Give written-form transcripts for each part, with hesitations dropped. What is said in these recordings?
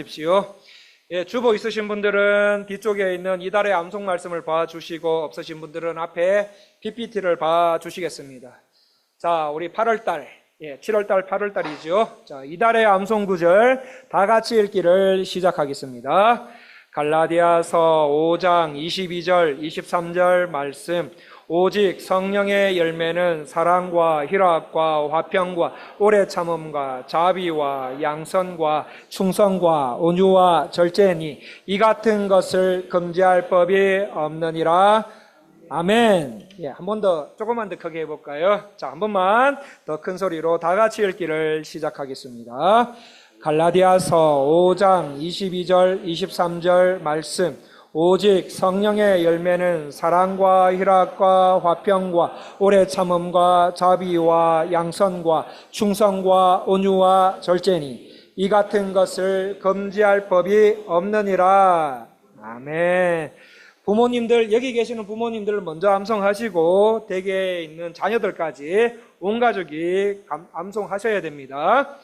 주십시오. 예, 주보 있으신 분들은 뒤쪽에 있는 이달의 암송 말씀을 봐주시고, 없으신 분들은 앞에 PPT를 봐주시겠습니다. 자, 우리 8월달, 7월달, 8월달이죠. 자, 이달의 암송 구절 다 같이 읽기를 시작하겠습니다. 갈라디아서 5장 22절, 23절 말씀. 오직 성령의 열매는 사랑과 희락과 화평과 오래 참음과 자비와 양선과 충성과 온유와 절제니 이 같은 것을 금지할 법이 없느니라. 아멘. 한 번 더, 조금만 더 크게 해볼까요? 자, 한 번만 더 큰 소리로 다 같이 읽기를 시작하겠습니다. 갈라디아서 5장 22절, 23절 말씀. 오직 성령의 열매는 사랑과 희락과 화평과 오래 참음과 자비와 양선과 충성과 온유와 절제니 이 같은 것을 금지할 법이 없느니라. 아멘. 부모님들, 여기 계시는 부모님들 먼저 암송하시고 댁에 있는 자녀들까지 온 가족이 암송하셔야 됩니다.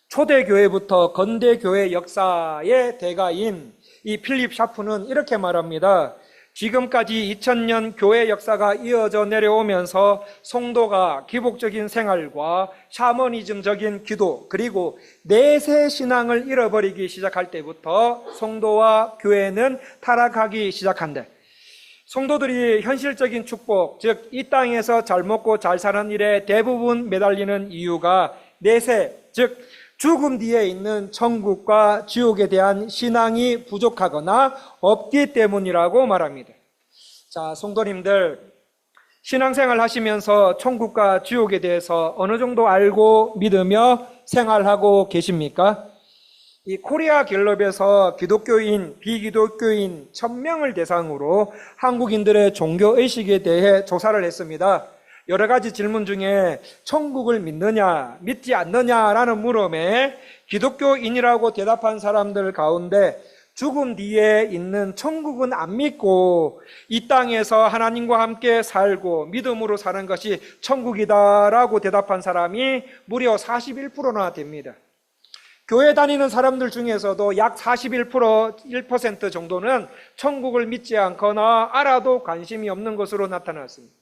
초대교회부터 건대교회 역사의 대가인 이 필립 샤프는 이렇게 말합니다. 지금까지 2000년 교회 역사가 이어져 내려오면서 성도가 기복적인 생활과 샤머니즘적인 기도 그리고 내세 신앙을 잃어버리기 시작할 때부터 성도와 교회는 타락하기 시작한다. 성도들이 현실적인 축복, 즉 이 땅에서 잘 먹고 잘 사는 일에 대부분 매달리는 이유가 내세, 즉 죽음 뒤에 있는 천국과 지옥에 대한 신앙이 부족하거나 없기 때문이라고 말합니다. 자, 성도님들, 신앙생활 하시면서 천국과 지옥에 대해서 어느 정도 알고 믿으며 생활하고 계십니까? 이 코리아 갤럽에서 기독교인, 비기독교인 1000명을 대상으로 한국인들의 종교의식에 대해 조사를 했습니다. 여러 가지 질문 중에 천국을 믿느냐, 믿지 않느냐라는 물음에 기독교인이라고 대답한 사람들 가운데 죽음 뒤에 있는 천국은 안 믿고 이 땅에서 하나님과 함께 살고 믿음으로 사는 것이 천국이다라고 대답한 사람이 무려 41%나 됩니다. 교회 다니는 사람들 중에서도 약 41%, 1% 정도는 천국을 믿지 않거나 알아도 관심이 없는 것으로 나타났습니다.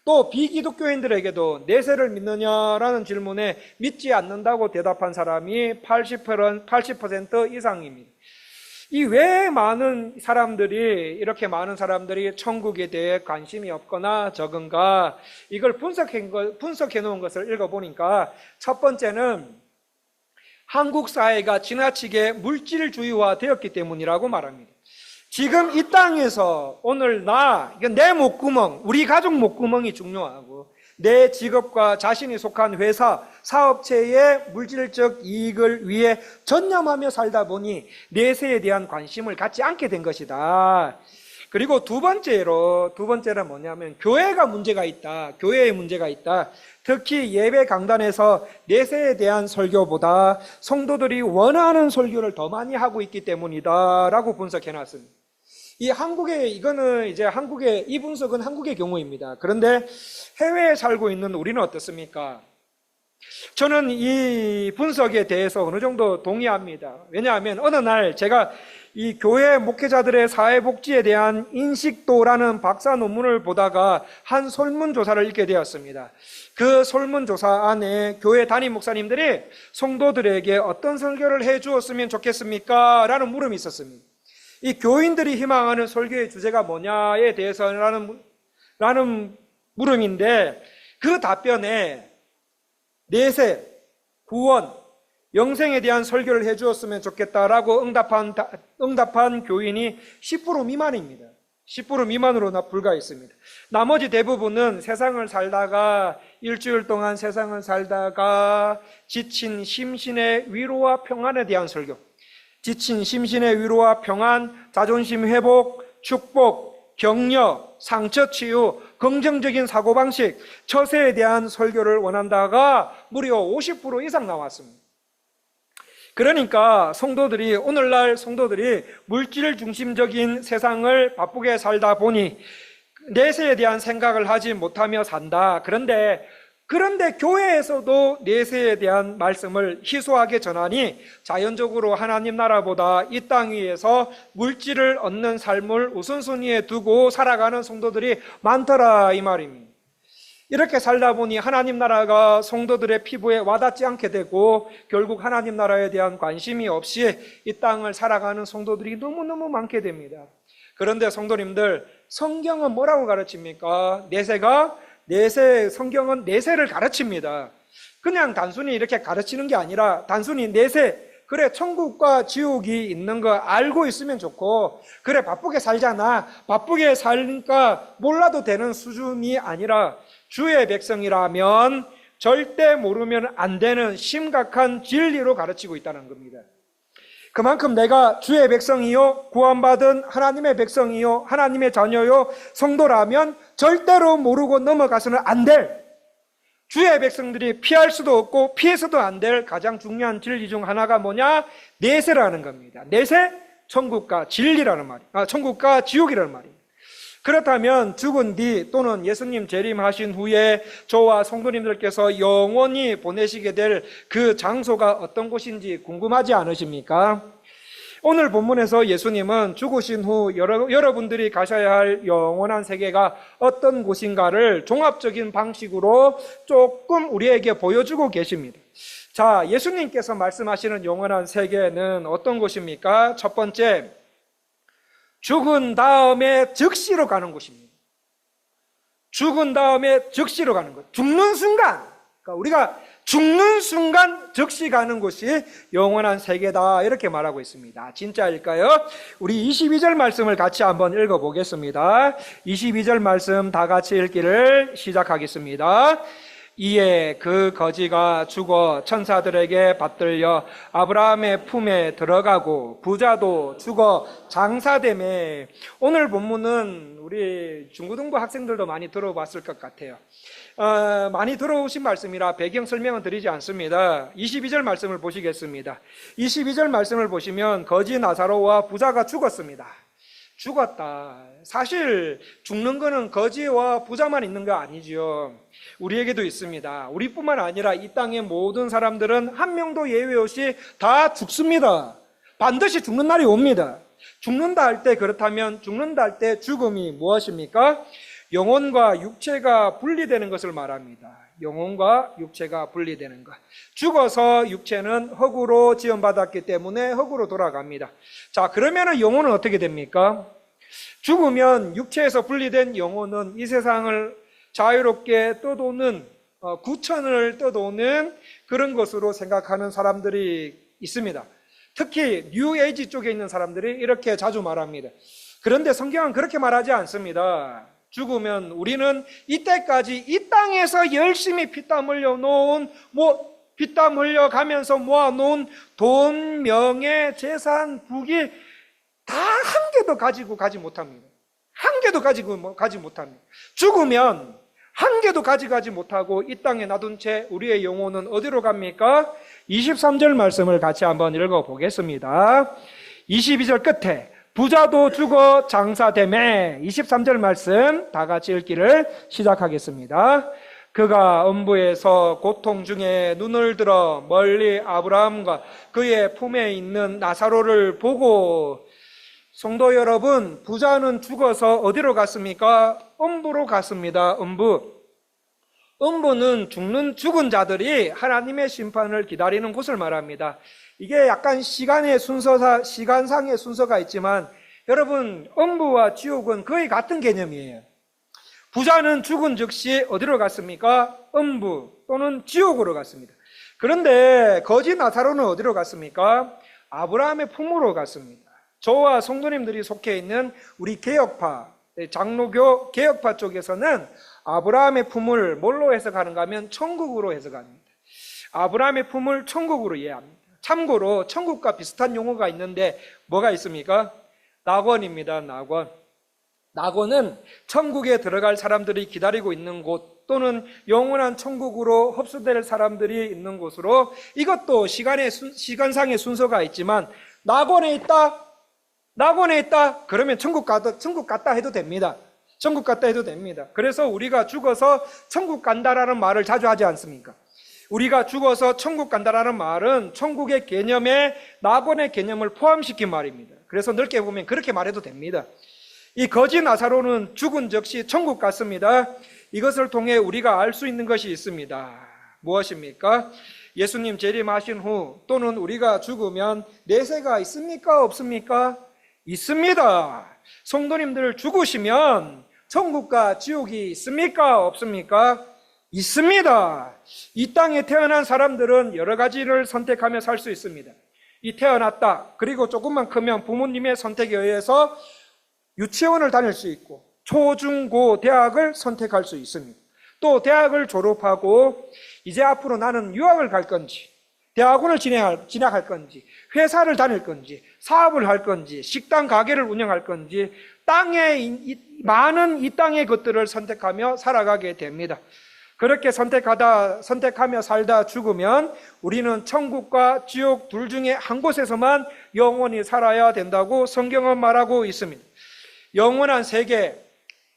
또 비기독교인들에게도 내세를 믿느냐라는 질문에 믿지 않는다고 대답한 사람이 80% 이상입니다. 이 왜 이렇게 많은 사람들이 천국에 대해 관심이 없거나 적은가, 이걸 분석해 놓은 것을 읽어보니까 첫 번째는 한국 사회가 지나치게 물질주의화 되었기 때문이라고 말합니다. 지금 이 땅에서 오늘 내 목구멍, 우리 가족 목구멍이 중요하고 내 직업과 자신이 속한 회사, 사업체의 물질적 이익을 위해 전념하며 살다 보니 내세에 대한 관심을 갖지 않게 된 것이다. 그리고 두 번째는 뭐냐면 교회가 문제가 있다. 교회에 문제가 있다. 특히 예배 강단에서 내세에 대한 설교보다 성도들이 원하는 설교를 더 많이 하고 있기 때문이다라고 분석해놨습니다. 한국의 이 분석은 한국의 경우입니다. 그런데 해외에 살고 있는 우리는 어떻습니까? 저는 이 분석에 대해서 어느 정도 동의합니다. 왜냐하면 어느 날 제가 이 교회 목회자들의 사회복지에 대한 인식도라는 박사 논문을 보다가 한 설문조사를 읽게 되었습니다. 그 설문조사 안에 교회 담임 목사님들이 성도들에게 어떤 설교를 해 주었으면 좋겠습니까? 라는 물음이 있었습니다. 이 교인들이 희망하는 설교의 주제가 뭐냐에 대해서라는 물음인데 그 답변에 내세, 구원, 영생에 대한 설교를 해 주었으면 좋겠다라고 응답한 교인이 10% 미만입니다. 10% 미만으로 불과했습니다. 나머지 대부분은 일주일 동안 세상을 살다가 지친 심신의 위로와 평안에 대한 설교, 지친 심신의 위로와 평안, 자존심 회복, 축복, 격려, 상처 치유, 긍정적인 사고방식, 처세에 대한 설교를 원한다가 무려 50% 이상 나왔습니다. 그러니까 오늘날 성도들이 물질 중심적인 세상을 바쁘게 살다 보니 내세에 대한 생각을 하지 못하며 산다. 그런데 그런데 교회에서도 내세에 대한 말씀을 희소하게 전하니 자연적으로 하나님 나라보다 이 땅 위에서 물질을 얻는 삶을 우선순위에 두고 살아가는 성도들이 많더라 이 말입니다. 이렇게 살다 보니 하나님 나라가 성도들의 피부에 와닿지 않게 되고 결국 하나님 나라에 대한 관심이 없이 이 땅을 살아가는 성도들이 너무너무 많게 됩니다. 그런데 성도님들, 성경은 뭐라고 가르칩니까? 성경은 내세를 가르칩니다. 그냥 단순히 이렇게 가르치는 게 아니라 단순히 내세, 그래 천국과 지옥이 있는 거 알고 있으면 좋고, 그래 바쁘게 살잖아, 바쁘게 살니까 몰라도 되는 수준이 아니라 주의 백성이라면 절대 모르면 안 되는 심각한 진리로 가르치고 있다는 겁니다. 그만큼 내가 주의 백성이요, 구원받은 하나님의 백성이요, 하나님의 자녀요, 성도라면 절대로 모르고 넘어가서는 안 될, 주의 백성들이 피할 수도 없고 피해서도 안 될 가장 중요한 진리 중 하나가 뭐냐? 내세라는 겁니다. 내세, 천국과 진리라는 말이에요. 천국과 지옥이라는 말이에요. 그렇다면 죽은 뒤 또는 예수님 재림하신 후에 저와 성도님들께서 영원히 보내시게 될 그 장소가 어떤 곳인지 궁금하지 않으십니까? 오늘 본문에서 예수님은 죽으신 후 여러분들이 가셔야 할 영원한 세계가 어떤 곳인가를 종합적인 방식으로 조금 우리에게 보여주고 계십니다. 자, 예수님께서 말씀하시는 영원한 세계는 어떤 곳입니까? 첫 번째, 죽은 다음에 즉시로 가는 곳입니다. 죽은 다음에 즉시로 가는 것. 죽는 순간, 그러니까 우리가 죽는 순간 즉시 가는 곳이 영원한 세계다, 이렇게 말하고 있습니다. 진짜일까요? 우리 22절 말씀을 같이 한번 읽어보겠습니다. 22절 말씀 다 같이 읽기를 시작하겠습니다. 이에 그 거지가 죽어 천사들에게 받들려 아브라함의 품에 들어가고 부자도 죽어 장사되매. 오늘 본문은 우리 중고등부 학생들도 많이 들어봤을 것 같아요. 많이 들어오신 말씀이라 배경 설명은 드리지 않습니다. 22절 말씀을 보시겠습니다. 22절 말씀을 보시면 거지 나사로와 부자가 죽었습니다. 죽었다. 사실 죽는 거는 거지와 부자만 있는 거 아니죠. 우리에게도 있습니다. 우리뿐만 아니라 이 땅의 모든 사람들은 한 명도 예외 없이 다 죽습니다. 반드시 죽는 날이 옵니다. 죽는다 할 때, 그렇다면 죽는다 할 때 죽음이 무엇입니까? 영혼과 육체가 분리되는 것을 말합니다. 영혼과 육체가 분리되는 것. 죽어서 육체는 흙으로 지음받았기 때문에 흙으로 돌아갑니다. 자, 그러면 영혼은 어떻게 됩니까? 죽으면 육체에서 분리된 영혼은 이 세상을 자유롭게 떠도는, 구천을 떠도는 그런 것으로 생각하는 사람들이 있습니다. 특히 뉴에이지 쪽에 있는 사람들이 이렇게 자주 말합니다. 그런데 성경은 그렇게 말하지 않습니다. 죽으면 우리는 이때까지 이 땅에서 열심히 피땀 흘려놓은, 피땀 흘려가면서 모아놓은 돈, 명예, 재산, 부귀 다 한 개도 가지고 가지 못합니다. 한 개도 가지고 가지 못합니다. 죽으면 한 개도 가져가지 못하고 이 땅에 놔둔 채 우리의 영혼은 어디로 갑니까? 23절 말씀을 같이 한번 읽어보겠습니다. 22절 끝에 부자도 죽어 장사되매. 23절 말씀 다 같이 읽기를 시작하겠습니다. 그가 음부에서 고통 중에 눈을 들어 멀리 아브라함과 그의 품에 있는 나사로를 보고. 성도 여러분, 부자는 죽어서 어디로 갔습니까? 음부로 갔습니다. 음부는 죽은 자들이 하나님의 심판을 기다리는 곳을 말합니다. 이게 약간 시간상의 순서가 있지만 여러분, 음부와 지옥은 거의 같은 개념이에요. 부자는 죽은 즉시 어디로 갔습니까? 음부 또는 지옥으로 갔습니다. 그런데 거지 나사로는 어디로 갔습니까? 아브라함의 품으로 갔습니다. 저와 성도님들이 속해 있는 우리 개혁파, 장로교 개혁파 쪽에서는 아브라함의 품을 뭘로 해석하는가 하면 천국으로 해석합니다. 아브라함의 품을 천국으로 이해합니다. 참고로 천국과 비슷한 용어가 있는데 뭐가 있습니까? 낙원입니다. 낙원은 천국에 들어갈 사람들이 기다리고 있는 곳 또는 영원한 천국으로 흡수될 사람들이 있는 곳으로, 이것도 시간상의 순서가 있지만 낙원에 있다? 그러면 천국 갔다 해도 됩니다. 천국 갔다 해도 됩니다. 그래서 우리가 죽어서 천국 간다라는 말을 자주 하지 않습니까? 우리가 죽어서 천국 간다라는 말은 천국의 개념에 낙원의 개념을 포함시킨 말입니다. 그래서 넓게 보면 그렇게 말해도 됩니다. 이 거지 나사로는 죽은 즉시 천국 갔습니다. 이것을 통해 우리가 알 수 있는 것이 있습니다. 무엇입니까? 예수님 재림하신 후 또는 우리가 죽으면 내세가 있습니까? 없습니까? 있습니다. 성도님들 죽으시면 천국과 지옥이 있습니까? 없습니까? 있습니다. 이 땅에 태어난 사람들은 여러 가지를 선택하며 살 수 있습니다. 이 태어났다. 그리고 조금만 크면 부모님의 선택에 의해서 유치원을 다닐 수 있고 초, 중, 고, 대학을 선택할 수 있습니다. 또 대학을 졸업하고 이제 앞으로 나는 유학을 갈 건지 대학원을 진학할 건지 회사를 다닐 건지 사업을 할 건지 식당 가게를 운영할 건지 많은 이 땅의 것들을 선택하며 살아가게 됩니다. 그렇게 선택하며 살다 죽으면 우리는 천국과 지옥 둘 중에 한 곳에서만 영원히 살아야 된다고 성경은 말하고 있습니다. 영원한 세계,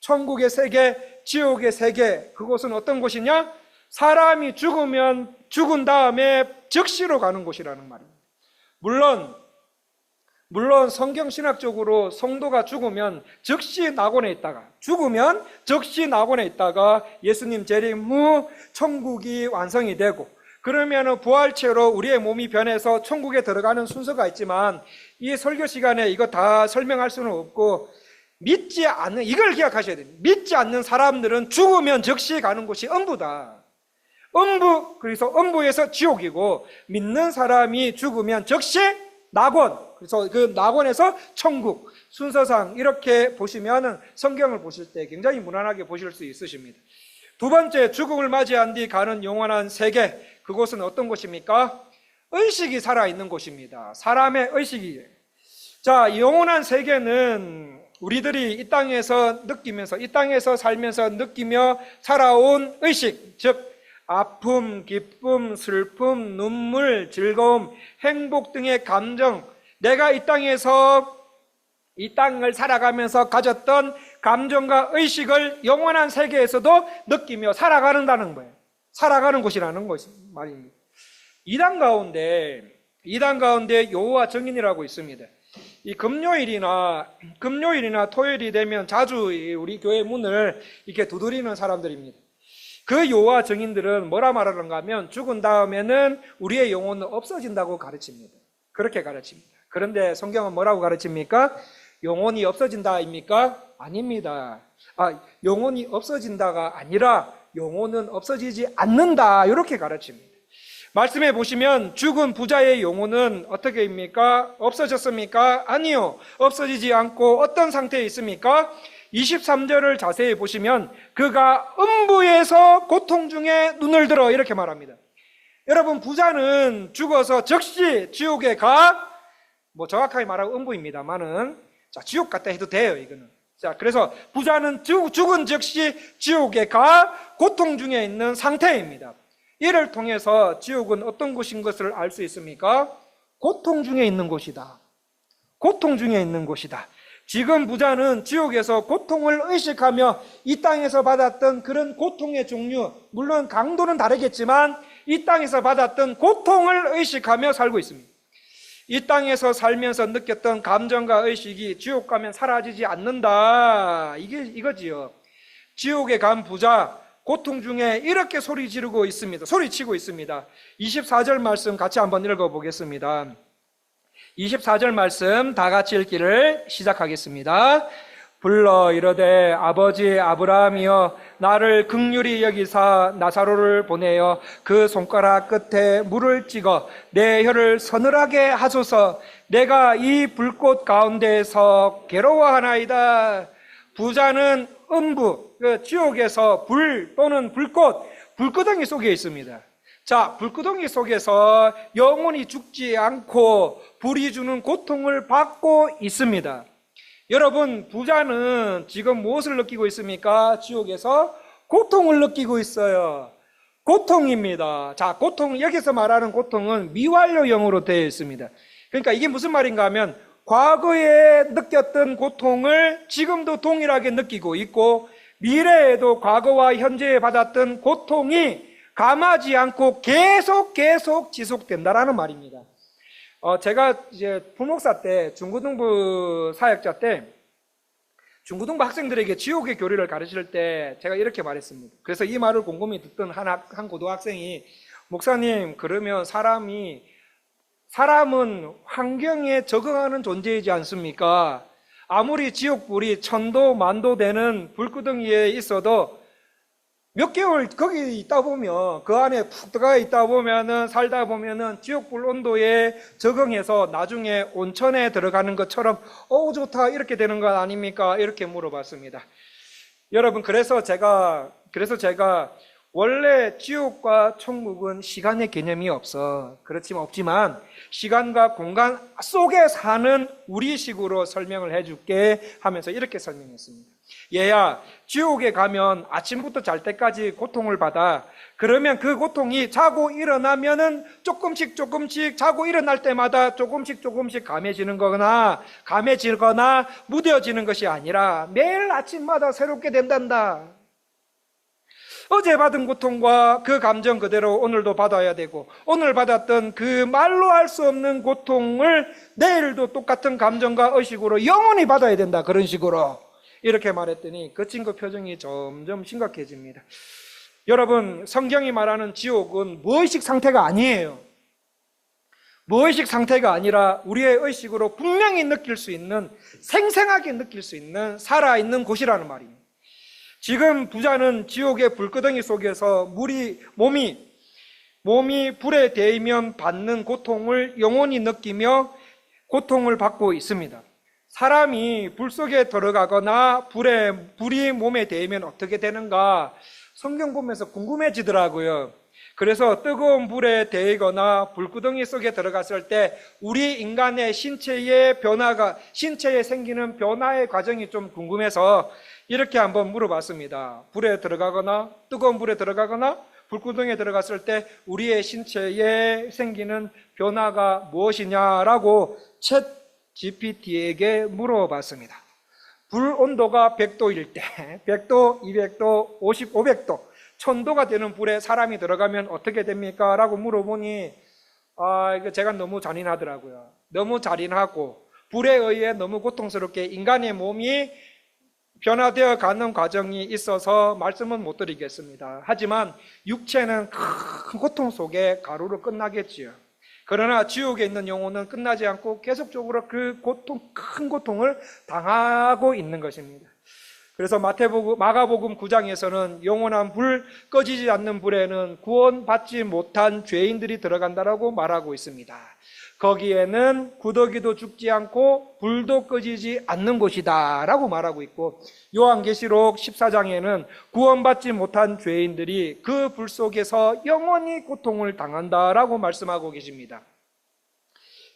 천국의 세계, 지옥의 세계, 그곳은 어떤 곳이냐? 사람이 죽으면 죽은 다음에 즉시로 가는 곳이라는 말입니다. 물론 성경신학적으로 성도가 죽으면 즉시 낙원에 있다가 예수님 재림 후 천국이 완성이 되고 그러면 부활체로 우리의 몸이 변해서 천국에 들어가는 순서가 있지만 이 설교 시간에 이거 다 설명할 수는 없고 이걸 기억하셔야 됩니다. 믿지 않는 사람들은 죽으면 즉시 가는 곳이 음부다. 그래서 음부에서 지옥이고 믿는 사람이 죽으면 즉시 낙원, 그래서 그 낙원에서 천국, 순서상 이렇게 보시면 성경을 보실 때 굉장히 무난하게 보실 수 있으십니다. 두 번째, 죽음을 맞이한 뒤 가는 영원한 세계, 그곳은 어떤 곳입니까? 의식이 살아있는 곳입니다. 사람의 의식이에요. 자, 영원한 세계는 우리들이 이 땅에서 살면서 느끼며 살아온 의식, 즉 아픔, 기쁨, 슬픔, 눈물, 즐거움, 행복 등의 감정, 내가 이 땅을 살아가면서 가졌던 감정과 의식을 영원한 세계에서도 느끼며 살아가는 곳이라는 말입니다. 이단 가운데 여호와 증인이라고 있습니다. 이 금요일이나 토요일이 되면 자주 우리 교회 문을 이렇게 두드리는 사람들입니다. 그 여호와 증인들은 뭐라 말하는가 하면 죽은 다음에는 우리의 영혼은 없어진다고 가르칩니다. 그렇게 가르칩니다. 그런데 성경은 뭐라고 가르칩니까? 영혼이 없어진다입니까? 아닙니다. 영혼이 없어진다가 아니라 영혼은 없어지지 않는다, 이렇게 가르칩니다. 말씀해 보시면 죽은 부자의 영혼은 어떻게입니까? 없어졌습니까? 아니요. 없어지지 않고 어떤 상태에 있습니까? 23절을 자세히 보시면 그가 음부에서 고통 중에 눈을 들어, 이렇게 말합니다. 여러분, 부자는 죽어서 즉시 지옥에 정확하게 말하면 음부입니다만은, 지옥 갔다 해도 돼요, 이거는. 그래서 부자는 죽은 즉시 지옥에 고통 중에 있는 상태입니다. 이를 통해서 지옥은 어떤 곳인 것을 알 수 있습니까? 고통 중에 있는 곳이다. 고통 중에 있는 곳이다. 지금 부자는 지옥에서 고통을 의식하며 이 땅에서 받았던 그런 고통의 종류, 물론 강도는 다르겠지만 이 땅에서 받았던 고통을 의식하며 살고 있습니다. 이 땅에서 살면서 느꼈던 감정과 의식이 지옥 가면 사라지지 않는다, 이거지요. 지옥에 간 부자, 고통 중에 이렇게 소리치고 있습니다. 24절 말씀 같이 한번 읽어보겠습니다. 24절 말씀 다 같이 읽기를 시작하겠습니다. 불러 이르되 아버지 아브라함이여 나를 긍휼히 여기사 나사로를 보내어 그 손가락 끝에 물을 찍어 내 혀를 서늘하게 하소서. 내가 이 불꽃 가운데에서 괴로워하나이다. 부자는 음부, 지옥에서 불 또는 불구덩이 속에 있습니다. 불구덩이 속에서 영원히 죽지 않고 불이 주는 고통을 받고 있습니다. 여러분, 부자는 지금 무엇을 느끼고 있습니까? 지옥에서 고통을 느끼고 있어요. 고통입니다. 여기서 말하는 고통은 미완료형으로 되어 있습니다. 그러니까 이게 무슨 말인가 하면 과거에 느꼈던 고통을 지금도 동일하게 느끼고 있고, 미래에도 과거와 현재에 받았던 고통이 감하지 않고 계속 지속된다라는 말입니다. 제가 이제 부목사 때, 중고등부 사역자 때, 중고등부 학생들에게 지옥의 교리를 가르칠 때 제가 이렇게 말했습니다. 그래서 이 말을 곰곰이 듣던 한 고등학생이, 목사님, 그러면 사람은 환경에 적응하는 존재이지 않습니까? 아무리 지옥불이 천도 만도 되는 불구덩이에 있어도 몇 개월 거기 있다 보면, 그 안에 푹 들어가 있다 보면은, 살다 보면은 지옥불 온도에 적응해서 나중에 온천에 들어가는 것처럼 좋다 이렇게 되는 것 아닙니까? 이렇게 물어봤습니다. 여러분, 그래서 제가 원래 지옥과 천국은 시간의 개념이 없지만 시간과 공간 속에 사는 우리식으로 설명을 해줄게 하면서 이렇게 설명했습니다. 얘야, 지옥에 가면 아침부터 잘 때까지 고통을 받아. 그러면 그 고통이 자고 일어나면은 조금씩 자고 일어날 때마다 조금씩 감해지거나 무뎌지는 것이 아니라 매일 아침마다 새롭게 된단다. 어제 받은 고통과 그 감정 그대로 오늘도 받아야 되고, 오늘 받았던 그 말로 할 수 없는 고통을 내일도 똑같은 감정과 의식으로 영원히 받아야 된다. 그런 식으로 이렇게 말했더니 그 친구 표정이 점점 심각해집니다. 여러분, 성경이 말하는 지옥은 무의식 상태가 아니에요. 무의식 상태가 아니라 우리의 의식으로 분명히 느낄 수 있는, 생생하게 느낄 수 있는 살아있는 곳이라는 말입니다. 지금 부자는 지옥의 불구덩이 속에서 몸이 불에 데이면 받는 고통을 영원히 느끼며 고통을 받고 있습니다. 사람이 불 속에 들어가거나 불이 몸에 데이면 어떻게 되는가 성경 보면서 궁금해지더라고요. 그래서 뜨거운 불에 데이거나 불구덩이 속에 들어갔을 때 우리 인간의 신체에 생기는 변화의 과정이 좀 궁금해서 이렇게 한번 물어봤습니다. 뜨거운 불에 들어가거나 불구덩이에 들어갔을 때 우리의 신체에 생기는 변화가 무엇이냐라고 챗 GPT에게 물어봤습니다. 불 온도가 100도일 때, 100도, 200도, 500도, 1000도가 되는 불에 사람이 들어가면 어떻게 됩니까? 라고 물어보니, 이거 제가 너무 잔인하더라고요. 너무 잔인하고, 불에 의해 너무 고통스럽게 인간의 몸이 변화되어 가는 과정이 있어서 말씀은 못 드리겠습니다. 하지만 육체는 큰 고통 속에 가루로 끝나겠지요. 그러나 지옥에 있는 영혼은 끝나지 않고 계속적으로 큰 고통을 당하고 있는 것입니다. 그래서 마가복음 9장에서는 영원한 꺼지지 않는 불에는 구원받지 못한 죄인들이 들어간다라고 말하고 있습니다. 거기에는 구더기도 죽지 않고 불도 꺼지지 않는 곳이다 라고 말하고 있고, 요한계시록 14장에는 구원받지 못한 죄인들이 그 불 속에서 영원히 고통을 당한다라고 말씀하고 계십니다.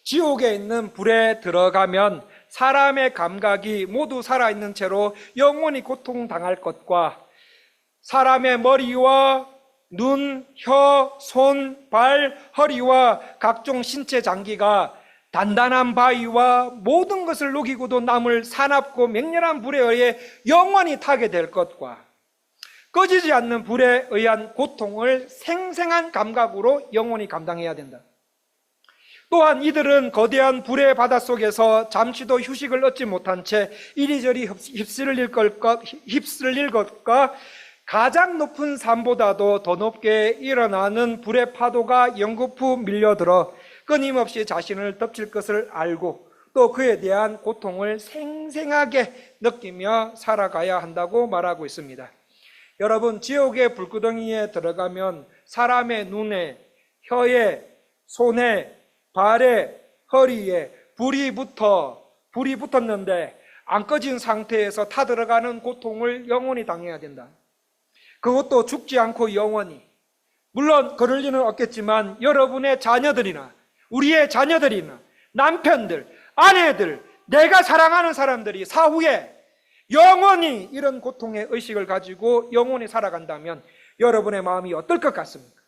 지옥에 있는 불에 들어가면 사람의 감각이 모두 살아있는 채로 영원히 고통당할 것과, 사람의 머리와 눈, 혀, 손, 발, 허리와 각종 신체 장기가 단단한 바위와 모든 것을 녹이고도 남을 사납고 맹렬한 불에 의해 영원히 타게 될 것과, 꺼지지 않는 불에 의한 고통을 생생한 감각으로 영원히 감당해야 된다. 또한 이들은 거대한 불의 바닷속에서 잠시도 휴식을 얻지 못한 채 이리저리 휩쓸릴 것과 가장 높은 산보다도 더 높게 일어나는 불의 파도가 연거푸 밀려들어 끊임없이 자신을 덮칠 것을 알고 또 그에 대한 고통을 생생하게 느끼며 살아가야 한다고 말하고 있습니다. 여러분, 지옥의 불구덩이에 들어가면 사람의 눈에, 혀에, 손에, 발에, 허리에 불이 붙었는데 안 꺼진 상태에서 타들어가는 고통을 영원히 당해야 된다. 그것도 죽지 않고 영원히. 물론 그럴 리는 없겠지만 여러분의 자녀들이나 우리의 자녀들이나 남편들, 아내들, 내가 사랑하는 사람들이 사후에 영원히 이런 고통의 의식을 가지고 영원히 살아간다면 여러분의 마음이 어떨 것 같습니까?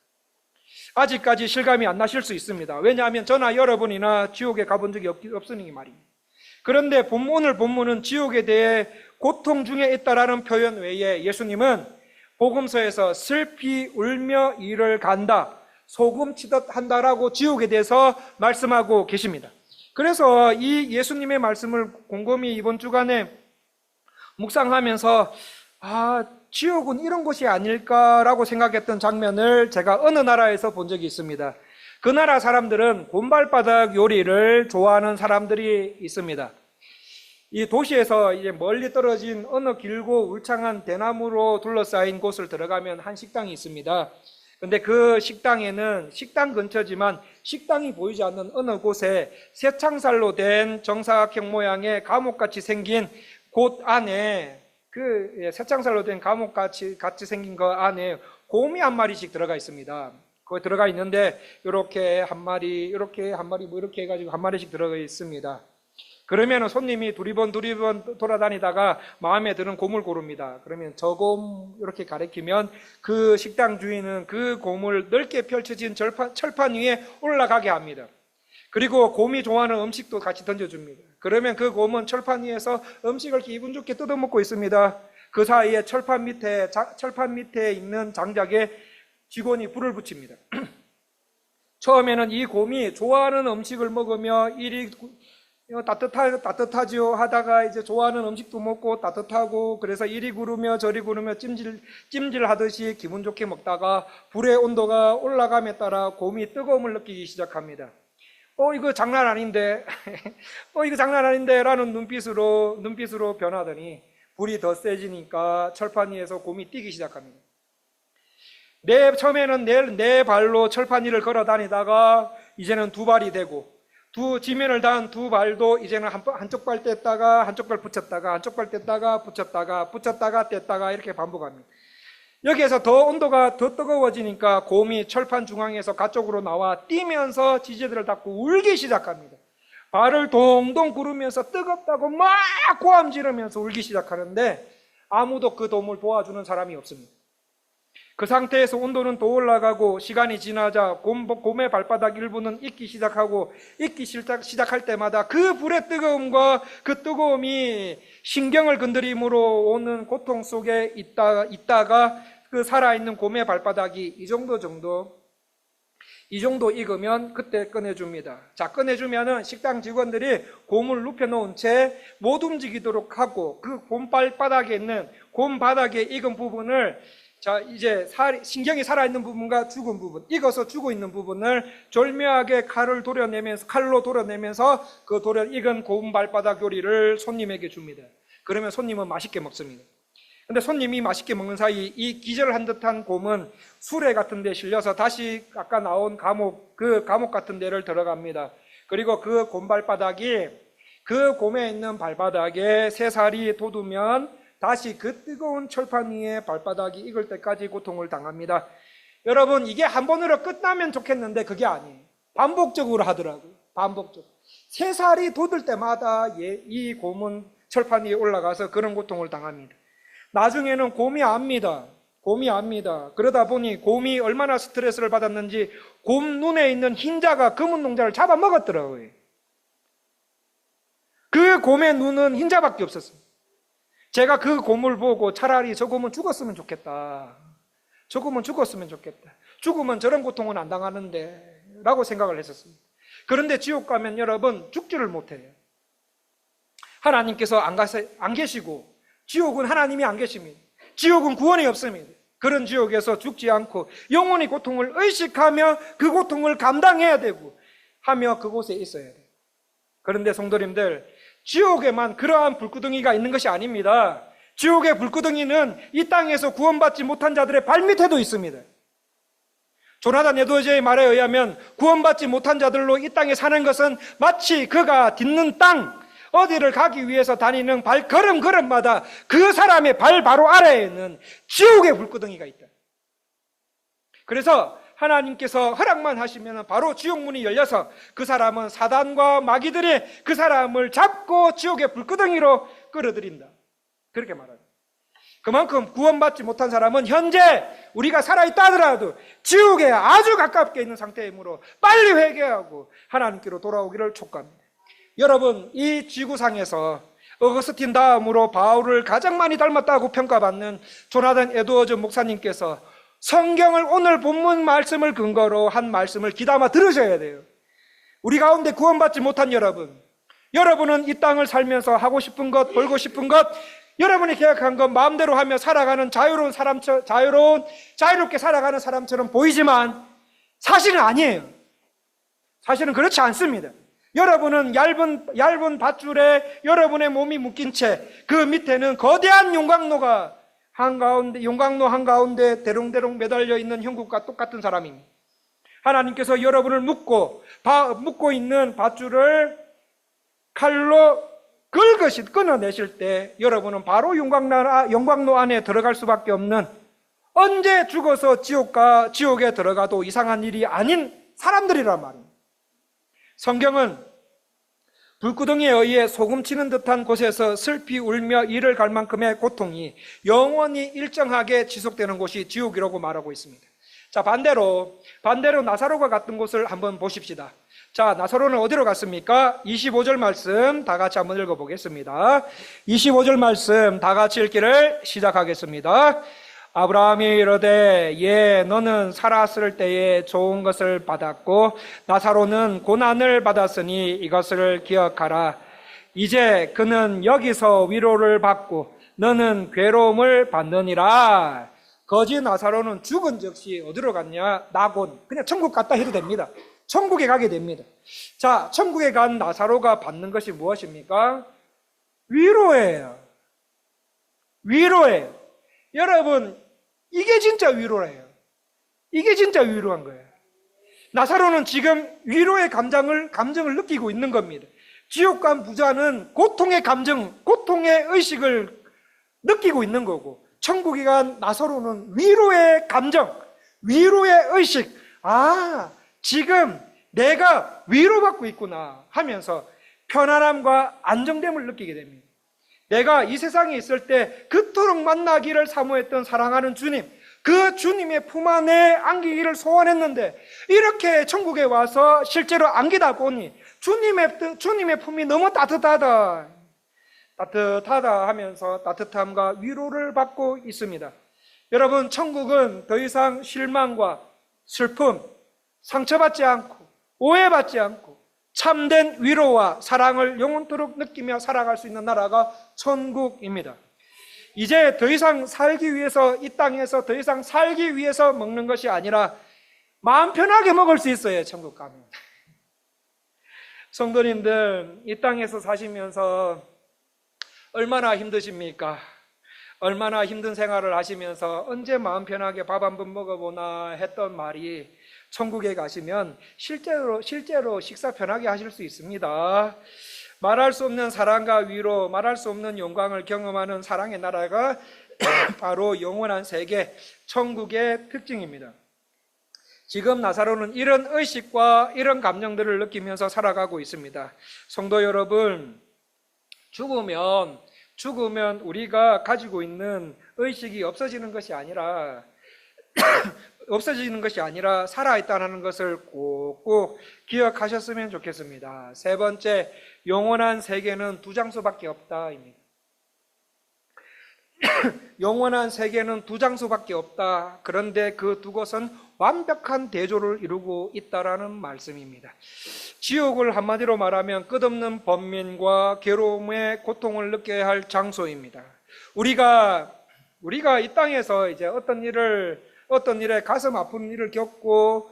아직까지 실감이 안 나실 수 있습니다. 왜냐하면 저나 여러분이나 지옥에 가본 적이 없으니 말입니다. 그런데 오늘 본문은 지옥에 대해 고통 중에 있다라는 표현 외에 예수님은 복음서에서 슬피 울며 이를 간다, 소금 치듯 한다라고 지옥에 대해서 말씀하고 계십니다. 그래서 이 예수님의 말씀을 곰곰이 이번 주간에 묵상하면서 지옥은 이런 곳이 아닐까라고 생각했던 장면을 제가 어느 나라에서 본 적이 있습니다. 그 나라 사람들은 곰발바닥 요리를 좋아하는 사람들이 있습니다. 이 도시에서 이제 멀리 떨어진 어느 길고 울창한 대나무로 둘러싸인 곳을 들어가면 한 식당이 있습니다. 근데 그 식당에는 식당 근처지만 식당이 보이지 않는 어느 곳에 쇠창살로 된 정사각형 모양의 감옥같이 생긴 곳 안에 쇠창살로 된 감옥같이 생긴 거 안에 곰이 한 마리씩 들어가 있습니다. 거기 들어가 있는데 이렇게 한 마리, 이렇게 한 마리, 뭐 이렇게 해가지고 한 마리씩 들어가 있습니다. 그러면 손님이 두리번 돌아다니다가 마음에 드는 곰을 고릅니다. 그러면 저 곰 이렇게 가리키면 그 식당 주인은 그 곰을 넓게 펼쳐진 철판 위에 올라가게 합니다. 그리고 곰이 좋아하는 음식도 같이 던져줍니다. 그러면 그 곰은 철판 위에서 음식을 기분 좋게 뜯어먹고 있습니다. 그 사이에 철판 밑에 있는 장작에 직원이 불을 붙입니다. 처음에는 이 곰이 좋아하는 음식을 먹으며 이리 따뜻하지요 하다가 이제 좋아하는 음식도 먹고 따뜻하고 그래서 이리 구르며 저리 구르며 찜질하듯이 기분 좋게 먹다가 불의 온도가 올라감에 따라 곰이 뜨거움을 느끼기 시작합니다. 이거 장난 아닌데 이거 장난 아닌데 라는 눈빛으로 변하더니 불이 더 세지니까 철판 위에서 곰이 뛰기 시작합니다. 처음에는 네 발로 철판 위를 걸어 다니다가 이제는 두 발이 되고 지면을 닿은 두 발도 이제는 한쪽 발 뗐다가 한쪽 발 붙였다가 한쪽 발 뗐다가 붙였다가 뗐다가 이렇게 반복합니다. 여기에서 더 온도가 더 뜨거워지니까 곰이 철판 중앙에서 가쪽으로 나와 뛰면서 지지대를 닫고 울기 시작합니다. 발을 동동 구르면서 뜨겁다고 막 고함 지르면서 울기 시작하는데 아무도 그 곰을 도와주는 사람이 없습니다. 그 상태에서 온도는 더 올라가고 시간이 지나자 곰의 발바닥 일부는 익기 시작할 때마다 그 불의 뜨거움과 그 뜨거움이 신경을 건드림으로 오는 고통 속에 있다가 그 살아있는 곰의 발바닥이 이 정도 익으면 그때 꺼내줍니다. 자, 꺼내주면은 식당 직원들이 곰을 눕혀놓은 채 못 움직이도록 하고 그 곰 발바닥에 있는 곰 바닥에 익은 부분을 이제 신경이 살아있는 부분과 죽은 부분, 익어서 죽어 있는 부분을 절묘하게 칼로 도려내면서 그 익은 곰 발바닥 요리를 손님에게 줍니다. 그러면 손님은 맛있게 먹습니다. 근데 손님이 맛있게 먹는 사이 이 기절한 듯한 곰은 수레 같은 데 실려서 다시 아까 나온 감옥 같은 데를 들어갑니다. 그리고 그 곰 발바닥이 그 곰에 있는 발바닥에 새살이 돋으면 다시 그 뜨거운 철판 위에 발바닥이 익을 때까지 고통을 당합니다. 여러분, 이게 한 번으로 끝나면 좋겠는데 그게 아니에요. 반복적으로 하더라고요. 반복적으로. 새살이 돋을 때마다 이 곰은 철판 위에 올라가서 그런 고통을 당합니다. 나중에는 곰이 압니다. 그러다 보니 곰이 얼마나 스트레스를 받았는지 곰 눈에 있는 흰자가 검은 농자를 잡아먹었더라고요. 그 곰의 눈은 흰자밖에 없었어요. 제가 그 곰을 보고 차라리 저 곰은 죽었으면 좋겠다. 죽으면 저런 고통은 안 당하는데 라고 생각을 했었습니다. 그런데 지옥 가면 여러분 죽지를 못해요. 하나님께서 안 계시고 지옥은 하나님이 안 계십니다. 지옥은 구원이 없습니다. 그런 지옥에서 죽지 않고 영원히 고통을 의식하며 그 고통을 감당해야 되고 하며 그곳에 있어야 돼요. 그런데 성도님들, 지옥에만 그러한 불구덩이가 있는 것이 아닙니다. 지옥의 불구덩이는 이 땅에서 구원받지 못한 자들의 발밑에도 있습니다. 조나단 에드워즈의 말에 의하면 구원받지 못한 자들로 이 땅에 사는 것은 마치 그가 딛는 땅, 어디를 가기 위해서 다니는 걸음걸음마다 그 사람의 발 바로 아래에는 지옥의 불구덩이가 있다. 그래서 하나님께서 허락만 하시면 바로 지옥문이 열려서 그 사람은 사단과 마귀들이 그 사람을 잡고 지옥의 불구덩이로 끌어들인다. 그렇게 말합니다. 그만큼 구원받지 못한 사람은 현재 우리가 살아있다 하더라도 지옥에 아주 가깝게 있는 상태이므로 빨리 회개하고 하나님께로 돌아오기를 촉구합니다. 여러분, 이 지구상에서 어거스틴 다음으로 바울을 가장 많이 닮았다고 평가받는 조나단 에드워즈 목사님께서 성경을 오늘 본문 말씀을 근거로 한 말씀을 귀담아 들으셔야 돼요. 우리 가운데 구원받지 못한 여러분, 여러분은 이 땅을 살면서 하고 싶은 것, 벌고 싶은 것, 여러분이 계획한 것 마음대로 하며 살아가는 자유롭게 살아가는 사람처럼 보이지만 사실은 아니에요. 사실은 그렇지 않습니다. 여러분은 얇은 밧줄에 여러분의 몸이 묶인 채 그 밑에는 거대한 용광로 한가운데 대롱대롱 매달려 있는 형국과 똑같은 사람입니다. 하나님께서 여러분을 묶고 있는 밧줄을 칼로 긁으시 끊어내실 때 여러분은 바로 용광로 안에 들어갈 수밖에 없는, 언제 죽어서 지옥에 들어가도 이상한 일이 아닌 사람들이란 말입니다. 성경은 불구덩이에 의해 소금 치는 듯한 곳에서 슬피 울며 이를 갈 만큼의 고통이 영원히 일정하게 지속되는 곳이 지옥이라고 말하고 있습니다. 자, 반대로 나사로가 갔던 곳을 한번 보십시다. 자, 나사로는 어디로 갔습니까? 25절 말씀 다 같이 한번 읽어보겠습니다. 25절 말씀 다 같이 읽기를 시작하겠습니다. 아브라함이 이르되 너는 살았을 때에 좋은 것을 받았고 나사로는 고난을 받았으니 이것을 기억하라. 이제 그는 여기서 위로를 받고 너는 괴로움을 받느니라. 거지 나사로는 죽은 즉시 어디로 갔냐? 낙원, 그냥 천국 갔다 해도 됩니다. 천국에 가게 됩니다. 자, 천국에 간 나사로가 받는 것이 무엇입니까? 위로예요. 여러분, 이게 진짜 위로예요. 이게 진짜 위로한 거예요. 나사로는 지금 위로의 감정을 느끼고 있는 겁니다. 지옥 간 부자는 고통의 의식을 느끼고 있는 거고, 천국에 간 나사로는 위로의 감정, 위로의 의식, 지금 내가 위로받고 있구나 하면서 편안함과 안정됨을 느끼게 됩니다. 내가 이 세상에 있을 때 그토록 만나기를 사모했던 사랑하는 주님, 그 주님의 품 안에 안기기를 소원했는데 이렇게 천국에 와서 실제로 안기다 보니 주님의 품이 너무 따뜻하다 하면서 따뜻함과 위로를 받고 있습니다. 여러분, 천국은 더 이상 실망과 슬픔, 상처받지 않고 오해받지 않고 참된 위로와 사랑을 영원토록 느끼며 살아갈 수 있는 나라가 천국입니다. 이제 더 이상 살기 위해서, 이 땅에서 더 이상 살기 위해서 먹는 것이 아니라 마음 편하게 먹을 수 있어요. 천국 가면. 성도님들, 이 땅에서 사시면서 얼마나 힘드십니까? 얼마나 힘든 생활을 하시면서 언제 마음 편하게 밥 한 번 먹어보나 했던 말이 천국에 가시면 실제로 식사 편하게 하실 수 있습니다. 말할 수 없는 사랑과 위로, 말할 수 없는 영광을 경험하는 사랑의 나라가 바로 영원한 세계, 천국의 특징입니다. 지금 나사로는 이런 의식과 이런 감정들을 느끼면서 살아가고 있습니다. 성도 여러분, 죽으면 우리가 가지고 있는 의식이 없어지는 것이 아니라 살아있다는 것을 꼭꼭 기억하셨으면 좋겠습니다. 세 번째, 영원한 세계는 두 장소밖에 없다입니다. 영원한 세계는 두 장소밖에 없다. 그런데 그 두 곳은 완벽한 대조를 이루고 있다라는 말씀입니다. 지옥을 한마디로 말하면 끝없는 번민과 괴로움의 고통을 느껴야 할 장소입니다. 우리가 이 땅에서 이제 어떤 일에 가슴 아픈 일을 겪고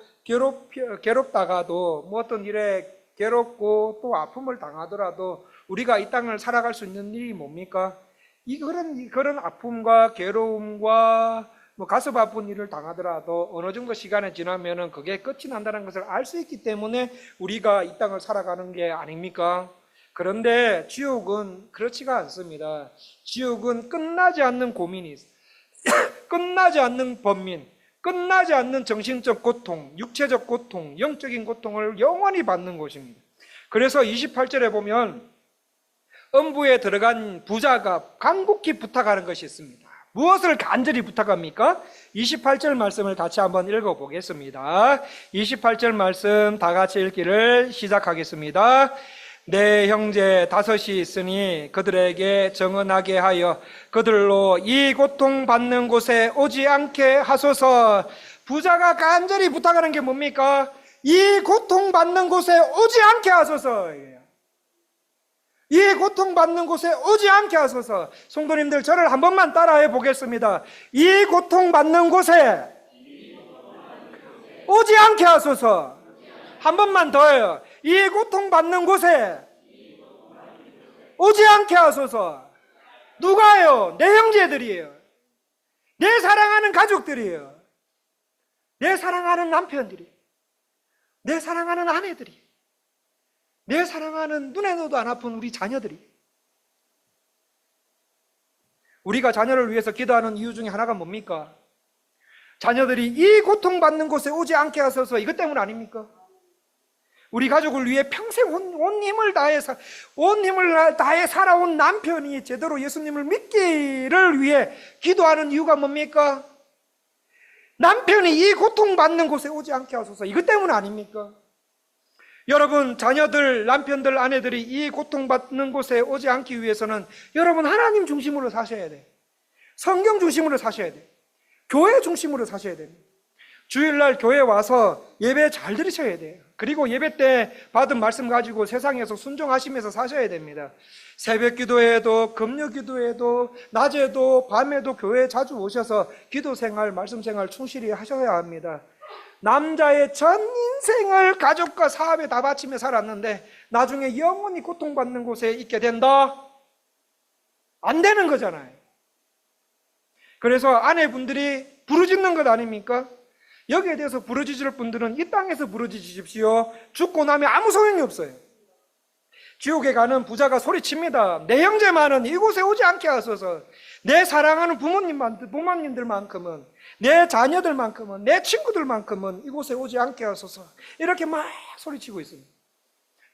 괴롭다가도 어떤 일에 괴롭고 또 아픔을 당하더라도 우리가 이 땅을 살아갈 수 있는 일이 뭡니까? 그런 아픔과 괴로움과 가슴 아픈 일을 당하더라도 어느 정도 시간이 지나면은 그게 끝이 난다는 것을 알 수 있기 때문에 우리가 이 땅을 살아가는 게 아닙니까? 그런데 지옥은 그렇지가 않습니다. 지옥은 끝나지 않는 고민이 있어요. 끝나지 않는 번민, 끝나지 않는 정신적 고통, 육체적 고통, 영적인 고통을 영원히 받는 곳입니다. 그래서 28절에 보면 음부에 들어간 부자가 간곡히 부탁하는 것이 있습니다. 무엇을 간절히 부탁합니까? 28절 말씀을 같이 한번 읽어보겠습니다. 28절 말씀 다 같이 읽기를 시작하겠습니다. 내 형제 5이 있으니 그들에게 정언하게 하여 그들로 이 고통받는 곳에 오지 않게 하소서. 부자가 간절히 부탁하는 게 뭡니까? 이 고통받는 곳에 오지 않게 하소서. 이 고통받는 곳에 오지 않게 하소서. 성도님들, 저를 한 번만 따라해 보겠습니다. 이 고통받는 곳에 오지 않게 하소서. 한 번만 더요. 이 고통받는 곳에 오지 않게 하소서. 누가요? 내 형제들이에요. 내 사랑하는 가족들이에요. 내 사랑하는 남편들이, 내 사랑하는 아내들이, 내 사랑하는 눈에도 안 아픈 우리 자녀들이. 우리가 자녀를 위해서 기도하는 이유 중에 하나가 뭡니까? 자녀들이 이 고통받는 곳에 오지 않게 하소서. 이것 때문 아닙니까? 우리 가족을 위해 평생 온 힘을 다해 살아온 남편이 제대로 예수님을 믿기를 위해 기도하는 이유가 뭡니까? 남편이 이 고통받는 곳에 오지 않게 하소서. 이것 때문 아닙니까? 여러분, 자녀들, 남편들, 아내들이 이 고통받는 곳에 오지 않기 위해서는 여러분 하나님 중심으로 사셔야 돼요. 성경 중심으로 사셔야 돼요. 교회 중심으로 사셔야 됩니다. 주일날 교회 와서 예배 잘 들으셔야 돼요. 그리고 예배 때 받은 말씀 가지고 세상에서 순종하시면서 사셔야 됩니다. 새벽 기도에도, 금요 기도에도, 낮에도, 밤에도 교회에 자주 오셔서 기도 생활, 말씀 생활 충실히 하셔야 합니다. 남자의 전 인생을 가족과 사업에 다 바치며 살았는데 나중에 영원히 고통받는 곳에 있게 된다? 안 되는 거잖아요. 그래서 아내분들이 부르짖는 것 아닙니까? 여기에 대해서 부르짖을 분들은 이 땅에서 부르짖으십시오. 죽고 나면 아무 소용이 없어요. 지옥에 가는 부자가 소리칩니다. 내 형제만은 이곳에 오지 않게 하소서. 내 사랑하는 부모님들만큼은, 내 자녀들만큼은, 내 친구들만큼은 이곳에 오지 않게 하소서. 이렇게 막 소리치고 있습니다.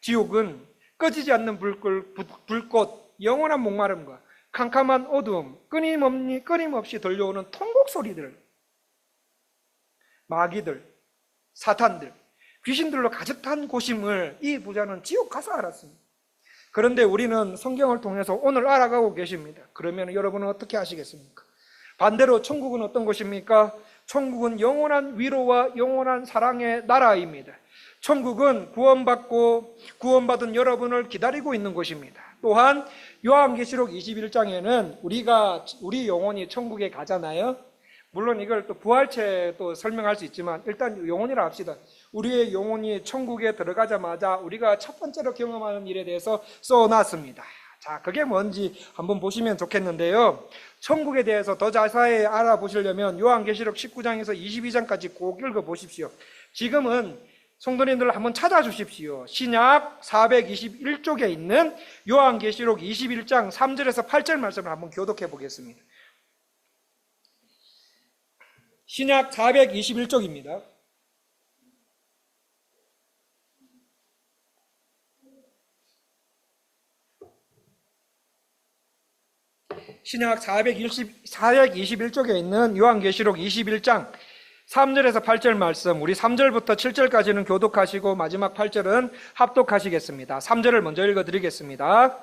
지옥은 꺼지지 않는 불꽃, 영원한 목마름과 캄캄한 어두움, 끊임없이 들려오는 통곡 소리들, 마귀들, 사탄들, 귀신들로 가득한 곳임을 이 부자는 지옥 가서 알았습니다. 그런데 우리는 성경을 통해서 오늘 알아가고 계십니다. 그러면 여러분은 어떻게 하시겠습니까? 반대로 천국은 어떤 곳입니까? 천국은 영원한 위로와 영원한 사랑의 나라입니다. 천국은 구원받은 여러분을 기다리고 있는 곳입니다. 또한 요한계시록 21장에는 우리 영혼이 천국에 가잖아요. 물론 이걸 또 부활체 또 설명할 수 있지만 일단 영혼이라 합시다. 우리의 영혼이 천국에 들어가자마자 우리가 첫 번째로 경험하는 일에 대해서 써놨습니다. 자, 그게 뭔지 한번 보시면 좋겠는데요. 천국에 대해서 더 자세히 알아보시려면 요한계시록 19장에서 22장까지 꼭 읽어보십시오. 지금은 성도님들 한번 찾아주십시오. 신약 421쪽에 있는 요한계시록 21장 3절에서 8절 말씀을 한번 교독해 보겠습니다. 신약 421쪽입니다. 신약 421쪽에 있는 요한계시록 21장 3절에서 8절 말씀, 우리 3절부터 7절까지는 교독하시고 마지막 8절은 합독하시겠습니다. 3절을 먼저 읽어드리겠습니다.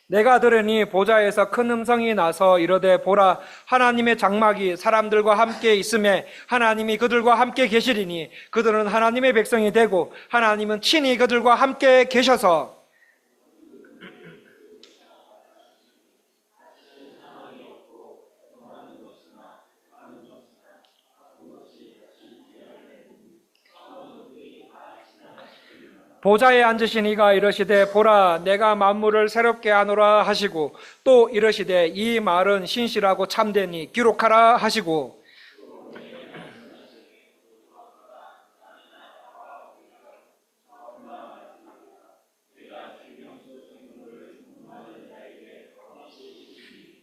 내가 들으니 보좌에서 큰 음성이 나서 이르되 보라, 하나님의 장막이 사람들과 함께 있음에 하나님이 그들과 함께 계시리니 그들은 하나님의 백성이 되고 하나님은 친히 그들과 함께 계셔서 보좌에 앉으신 이가 이르시되 보라, 내가 만물을 새롭게 하노라 하시고 또 이르시되 이 말은 신실하고 참되니 기록하라 하시고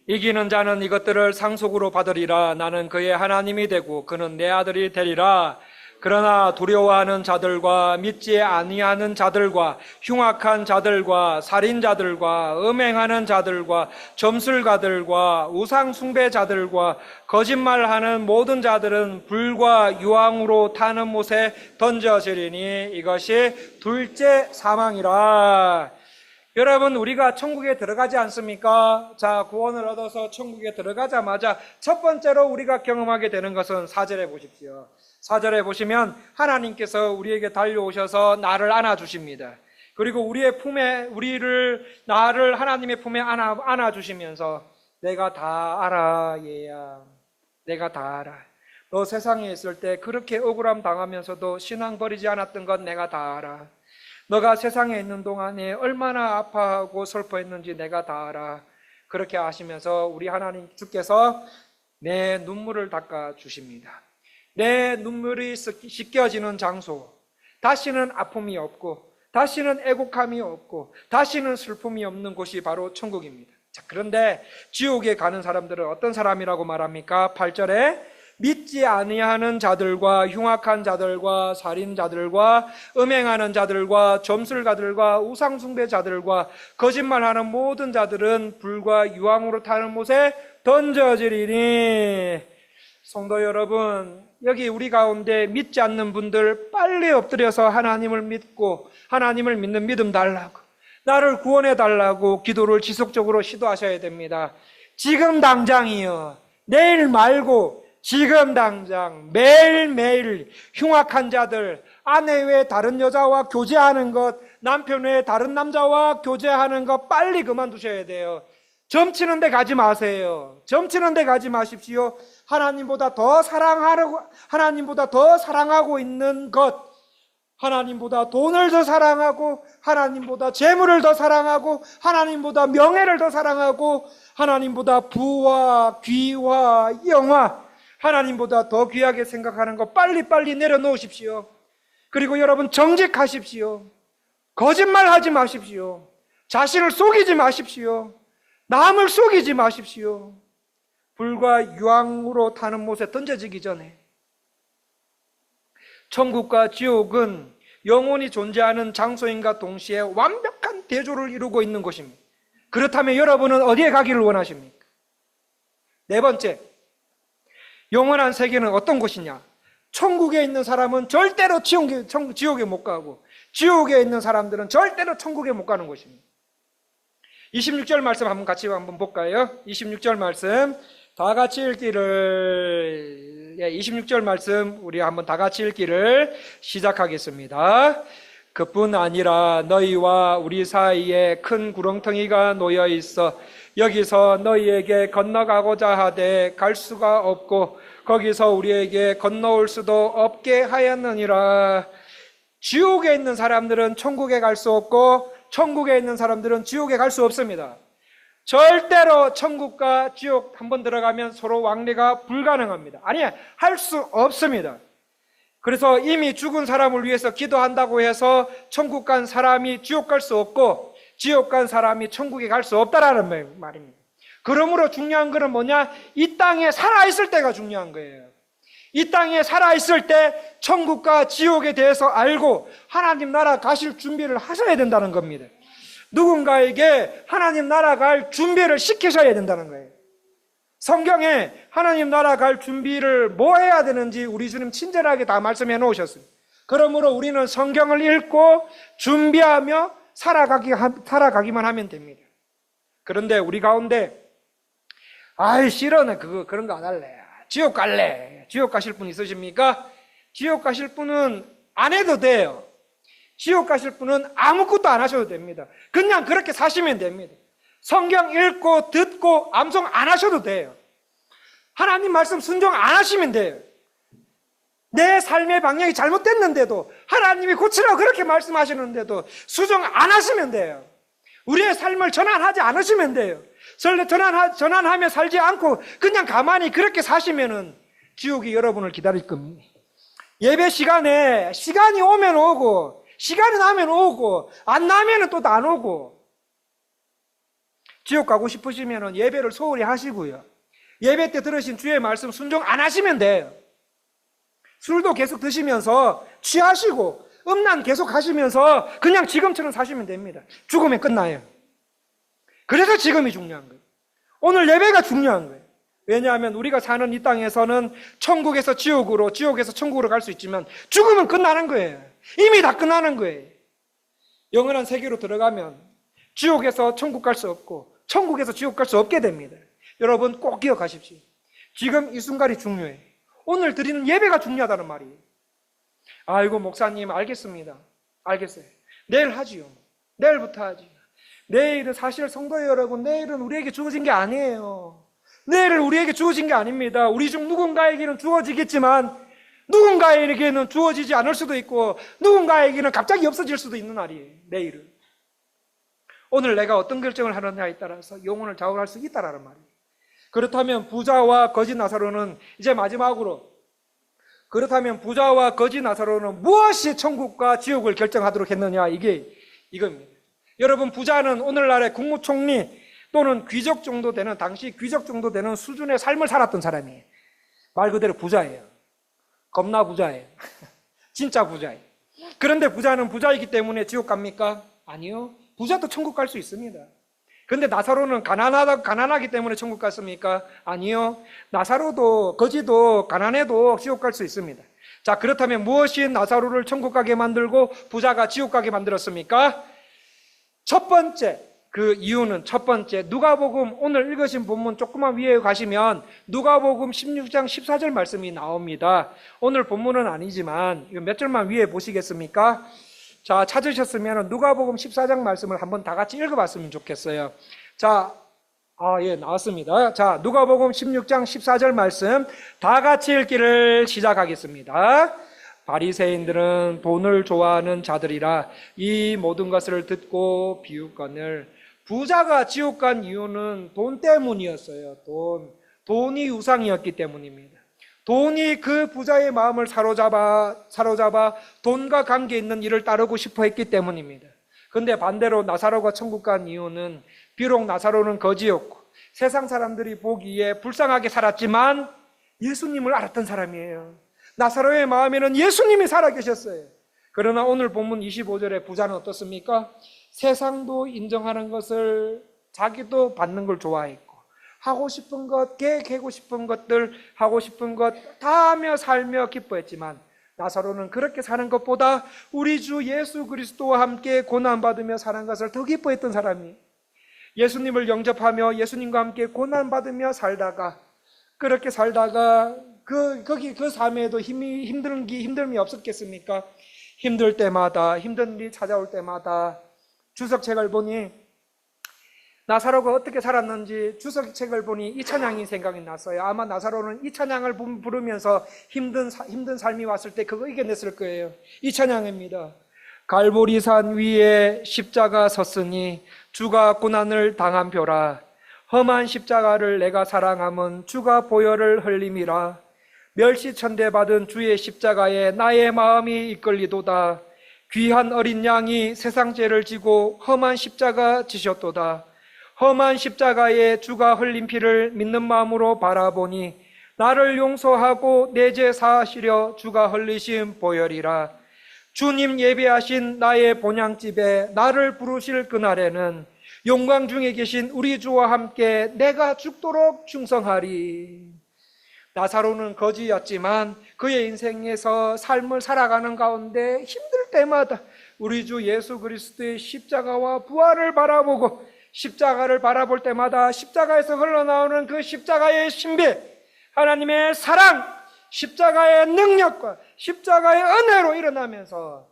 이기는 자는 이것들을 상속으로 받으리라. 나는 그의 하나님이 되고 그는 내 아들이 되리라. 그러나 두려워하는 자들과 믿지 아니하는 자들과 흉악한 자들과 살인자들과 음행하는 자들과 점술가들과 우상 숭배자들과 거짓말하는 모든 자들은 불과 유황으로 타는 못에 던져지리니 이것이 둘째 사망이라. 여러분, 우리가 천국에 들어가지 않습니까? 자, 구원을 얻어서 천국에 들어가자마자 첫 번째로 우리가 경험하게 되는 것은 4절에 보십시오. 4절에 보시면 하나님께서 우리에게 달려오셔서 나를 안아주십니다. 그리고 나를 하나님의 품에 안아주시면서 내가 다 알아, 얘야. 내가 다 알아. 너 세상에 있을 때 그렇게 억울함 당하면서도 신앙 버리지 않았던 건 내가 다 알아. 너가 세상에 있는 동안에 얼마나 아파하고 슬퍼했는지 내가 다 알아. 그렇게 하시면서 우리 하나님 주께서 내 눈물을 닦아 주십니다. 내 눈물이 씻겨지는 장소, 다시는 아픔이 없고 다시는 애곡함이 없고 다시는 슬픔이 없는 곳이 바로 천국입니다. 자, 그런데 지옥에 가는 사람들은 어떤 사람이라고 말합니까? 8절에 믿지 아니하는 자들과 흉악한 자들과 살인자들과 음행하는 자들과 점술가들과 우상숭배자들과 거짓말하는 모든 자들은 불과 유황으로 타는 못에 던져지리니. 성도 여러분, 여기 우리 가운데 믿지 않는 분들 빨리 엎드려서 하나님을 믿고 하나님을 믿는 믿음 달라고, 나를 구원해 달라고 기도를 지속적으로 시도하셔야 됩니다. 지금 당장이요, 내일 말고 지금 당장 매일매일 흉악한 자들, 아내 외에 다른 여자와 교제하는 것, 남편 외에 다른 남자와 교제하는 것 빨리 그만두셔야 돼요. 점치는 데 가지 마세요. 점치는 데 가지 마십시오. 하나님보다 더 사랑하고 있는 것, 하나님보다 돈을 더 사랑하고 하나님보다 재물을 더 사랑하고 하나님보다 명예를 더 사랑하고 하나님보다 부와 귀와 영화, 하나님보다 더 귀하게 생각하는 거 빨리빨리 내려놓으십시오. 그리고 여러분, 정직하십시오. 거짓말하지 마십시오. 자신을 속이지 마십시오. 남을 속이지 마십시오. 불과 유황으로 타는 못에 던져지기 전에. 천국과 지옥은 영원히 존재하는 장소인가 동시에 완벽한 대조를 이루고 있는 곳입니다. 그렇다면 여러분은 어디에 가기를 원하십니까? 네 번째, 영원한 세계는 어떤 곳이냐? 천국에 있는 사람은 절대로 지옥에 못 가고 지옥에 있는 사람들은 절대로 천국에 못 가는 곳입니다. 26절 말씀 같이 볼까요? 26절 말씀 다 같이 읽기를, 26절 말씀 우리 한번 다 같이 읽기를 시작하겠습니다. 그뿐 아니라 너희와 우리 사이에 큰 구렁텅이가 놓여 있어 여기서 너희에게 건너가고자 하되 갈 수가 없고 거기서 우리에게 건너올 수도 없게 하였느니라. 지옥에 있는 사람들은 천국에 갈 수 없고 천국에 있는 사람들은 지옥에 갈 수 없습니다. 절대로 천국과 지옥 한번 들어가면 서로 왕래가 불가능합니다. 아니, 할 수 없습니다. 그래서 이미 죽은 사람을 위해서 기도한다고 해서 천국 간 사람이 지옥 갈 수 없고 지옥 간 사람이 천국에 갈 수 없다라는 말입니다. 그러므로 중요한 것은 뭐냐? 이 땅에 살아있을 때가 중요한 거예요. 이 땅에 살아있을 때 천국과 지옥에 대해서 알고 하나님 나라 가실 준비를 하셔야 된다는 겁니다. 누군가에게 하나님 나라 갈 준비를 시키셔야 된다는 거예요. 성경에 하나님 나라 갈 준비를 뭐 해야 되는지 우리 주님 친절하게 다 말씀해 놓으셨습니다. 그러므로 우리는 성경을 읽고 준비하며 살아가기만 하면 됩니다. 그런데 우리 가운데 싫어, 나 그런 거 안 할래, 지옥 갈래. 지옥 가실 분 있으십니까? 지옥 가실 분은 안 해도 돼요. 지옥 가실 분은 아무것도 안 하셔도 됩니다. 그냥 그렇게 사시면 됩니다. 성경 읽고 듣고 암송 안 하셔도 돼요. 하나님 말씀 순종 안 하시면 돼요. 내 삶의 방향이 잘못됐는데도 하나님이 고치라고 그렇게 말씀하시는데도 수정 안 하시면 돼요. 우리의 삶을 전환하지 않으시면 돼요. 전환하며 살지 않고 그냥 가만히 그렇게 사시면은 지옥이 여러분을 기다릴 겁니다. 예배 시간에 시간이 오면 오고 시간이 나면 오고 안 나면은 또 안 오고. 지옥 가고 싶으시면은 예배를 소홀히 하시고요. 예배 때 들으신 주의 말씀 순종 안 하시면 돼요. 술도 계속 드시면서 취하시고 음란 계속 하시면서 그냥 지금처럼 사시면 됩니다. 죽으면 끝나요. 그래서 지금이 중요한 거예요. 오늘 예배가 중요한 거예요. 왜냐하면 우리가 사는 이 땅에서는 천국에서 지옥으로, 지옥에서 천국으로 갈 수 있지만 죽으면 끝나는 거예요. 이미 다 끝나는 거예요. 영원한 세계로 들어가면 지옥에서 천국 갈 수 없고 천국에서 지옥 갈 수 없게 됩니다. 여러분 꼭 기억하십시오. 지금 이 순간이 중요해요. 오늘 드리는 예배가 중요하다는 말이에요. 아이고 목사님 알겠습니다. 알겠어요. 내일 하지요. 내일부터 하지요. 내일은 사실 성도 여러분, 내일은 우리에게 주어진 게 아니에요. 내일은 우리에게 주어진 게 아닙니다. 우리 중 누군가에게는 주어지겠지만 누군가에게는 주어지지 않을 수도 있고 누군가에게는 갑자기 없어질 수도 있는 날이에요. 내일은. 오늘 내가 어떤 결정을 하느냐에 따라서 영혼을 좌우할 수 있다라는 말이에요. 그렇다면 부자와 거지 나사로는 이제 마지막으로, 그렇다면 부자와 거지 나사로는 무엇이 천국과 지옥을 결정하도록 했느냐, 이게 이겁니다. 여러분, 부자는 오늘날의 국무총리 또는 귀족 정도 되는, 당시 귀족 정도 되는 수준의 삶을 살았던 사람이에요. 말 그대로 부자예요. 겁나 부자예요. 진짜 부자예요. 그런데 부자는 부자이기 때문에 지옥 갑니까? 아니요. 부자도 천국 갈 수 있습니다. 그런데 나사로는 가난하기 때문에 천국 갔습니까? 아니요. 나사로도, 거지도, 가난해도 지옥 갈 수 있습니다. 자, 그렇다면 무엇이 나사로를 천국 가게 만들고 부자가 지옥 가게 만들었습니까? 첫 번째, 그 이유는 첫 번째, 누가복음 오늘 읽으신 본문 조금만 위에 가시면 누가복음 16장 14절 말씀이 나옵니다. 오늘 본문은 아니지만 몇 절만 위에 보시겠습니까? 자, 찾으셨으면 누가복음 14장 말씀을 한번 다 같이 읽어봤으면 좋겠어요. 자, 예, 나왔습니다. 자, 누가복음 16장 14절 말씀 다 같이 읽기를 시작하겠습니다. 바리새인들은 돈을 좋아하는 자들이라 이 모든 것을 듣고 비웃거늘. 부자가 지옥 간 이유는 돈 때문이었어요. 돈이 우상이었기 때문입니다. 돈이 그 부자의 마음을 사로잡아 돈과 관계 있는 일을 따르고 싶어 했기 때문입니다. 그런데 반대로 나사로가 천국 간 이유는 비록 나사로는 거지였고 세상 사람들이 보기에 불쌍하게 살았지만 예수님을 알았던 사람이에요. 나사로의 마음에는 예수님이 살아계셨어요. 그러나 오늘 본문 25절에 부자는 어떻습니까? 세상도 인정하는 것을 자기도 받는 걸 좋아했고 하고 싶은 것, 계획하고 싶은 것들, 하고 싶은 것 다 하며 살며 기뻐했지만 나사로는 그렇게 사는 것보다 우리 주 예수 그리스도와 함께 고난받으며 사는 것을 더 기뻐했던 사람이, 예수님을 영접하며 예수님과 함께 고난받으며 살다가, 그렇게 살다가 그 삶에도 힘듦이 없었겠습니까? 힘들 때마다, 힘든 일이 찾아올 때마다 주석책을 보니 나사로가 어떻게 살았는지 주석책을 보니 이 찬양이 생각이 났어요. 아마 나사로는 이 찬양을 부르면서 힘든 삶이 왔을 때 그거 이겨냈을 거예요. 이 찬양입니다. 갈보리산 위에 십자가 섰으니 주가 고난을 당한 표라. 험한 십자가를 내가 사랑함은 주가 보혈을 흘림이라. 멸시천대 받은 주의 십자가에 나의 마음이 이끌리도다. 귀한 어린 양이 세상 죄를 지고 험한 십자가 지셨도다. 험한 십자가에 주가 흘린 피를 믿는 마음으로 바라보니 나를 용서하고 내 죄 사하시려 주가 흘리신 보혈이라. 주님 예배하신 나의 본향집에 나를 부르실 그날에는 영광 중에 계신 우리 주와 함께 내가 죽도록 충성하리. 나사로는 거지였지만 그의 인생에서 삶을 살아가는 가운데 힘들 때마다 우리 주 예수 그리스도의 십자가와 부활을 바라보고, 십자가를 바라볼 때마다 십자가에서 흘러나오는 그 십자가의 신비, 하나님의 사랑, 십자가의 능력과 십자가의 은혜로 일어나면서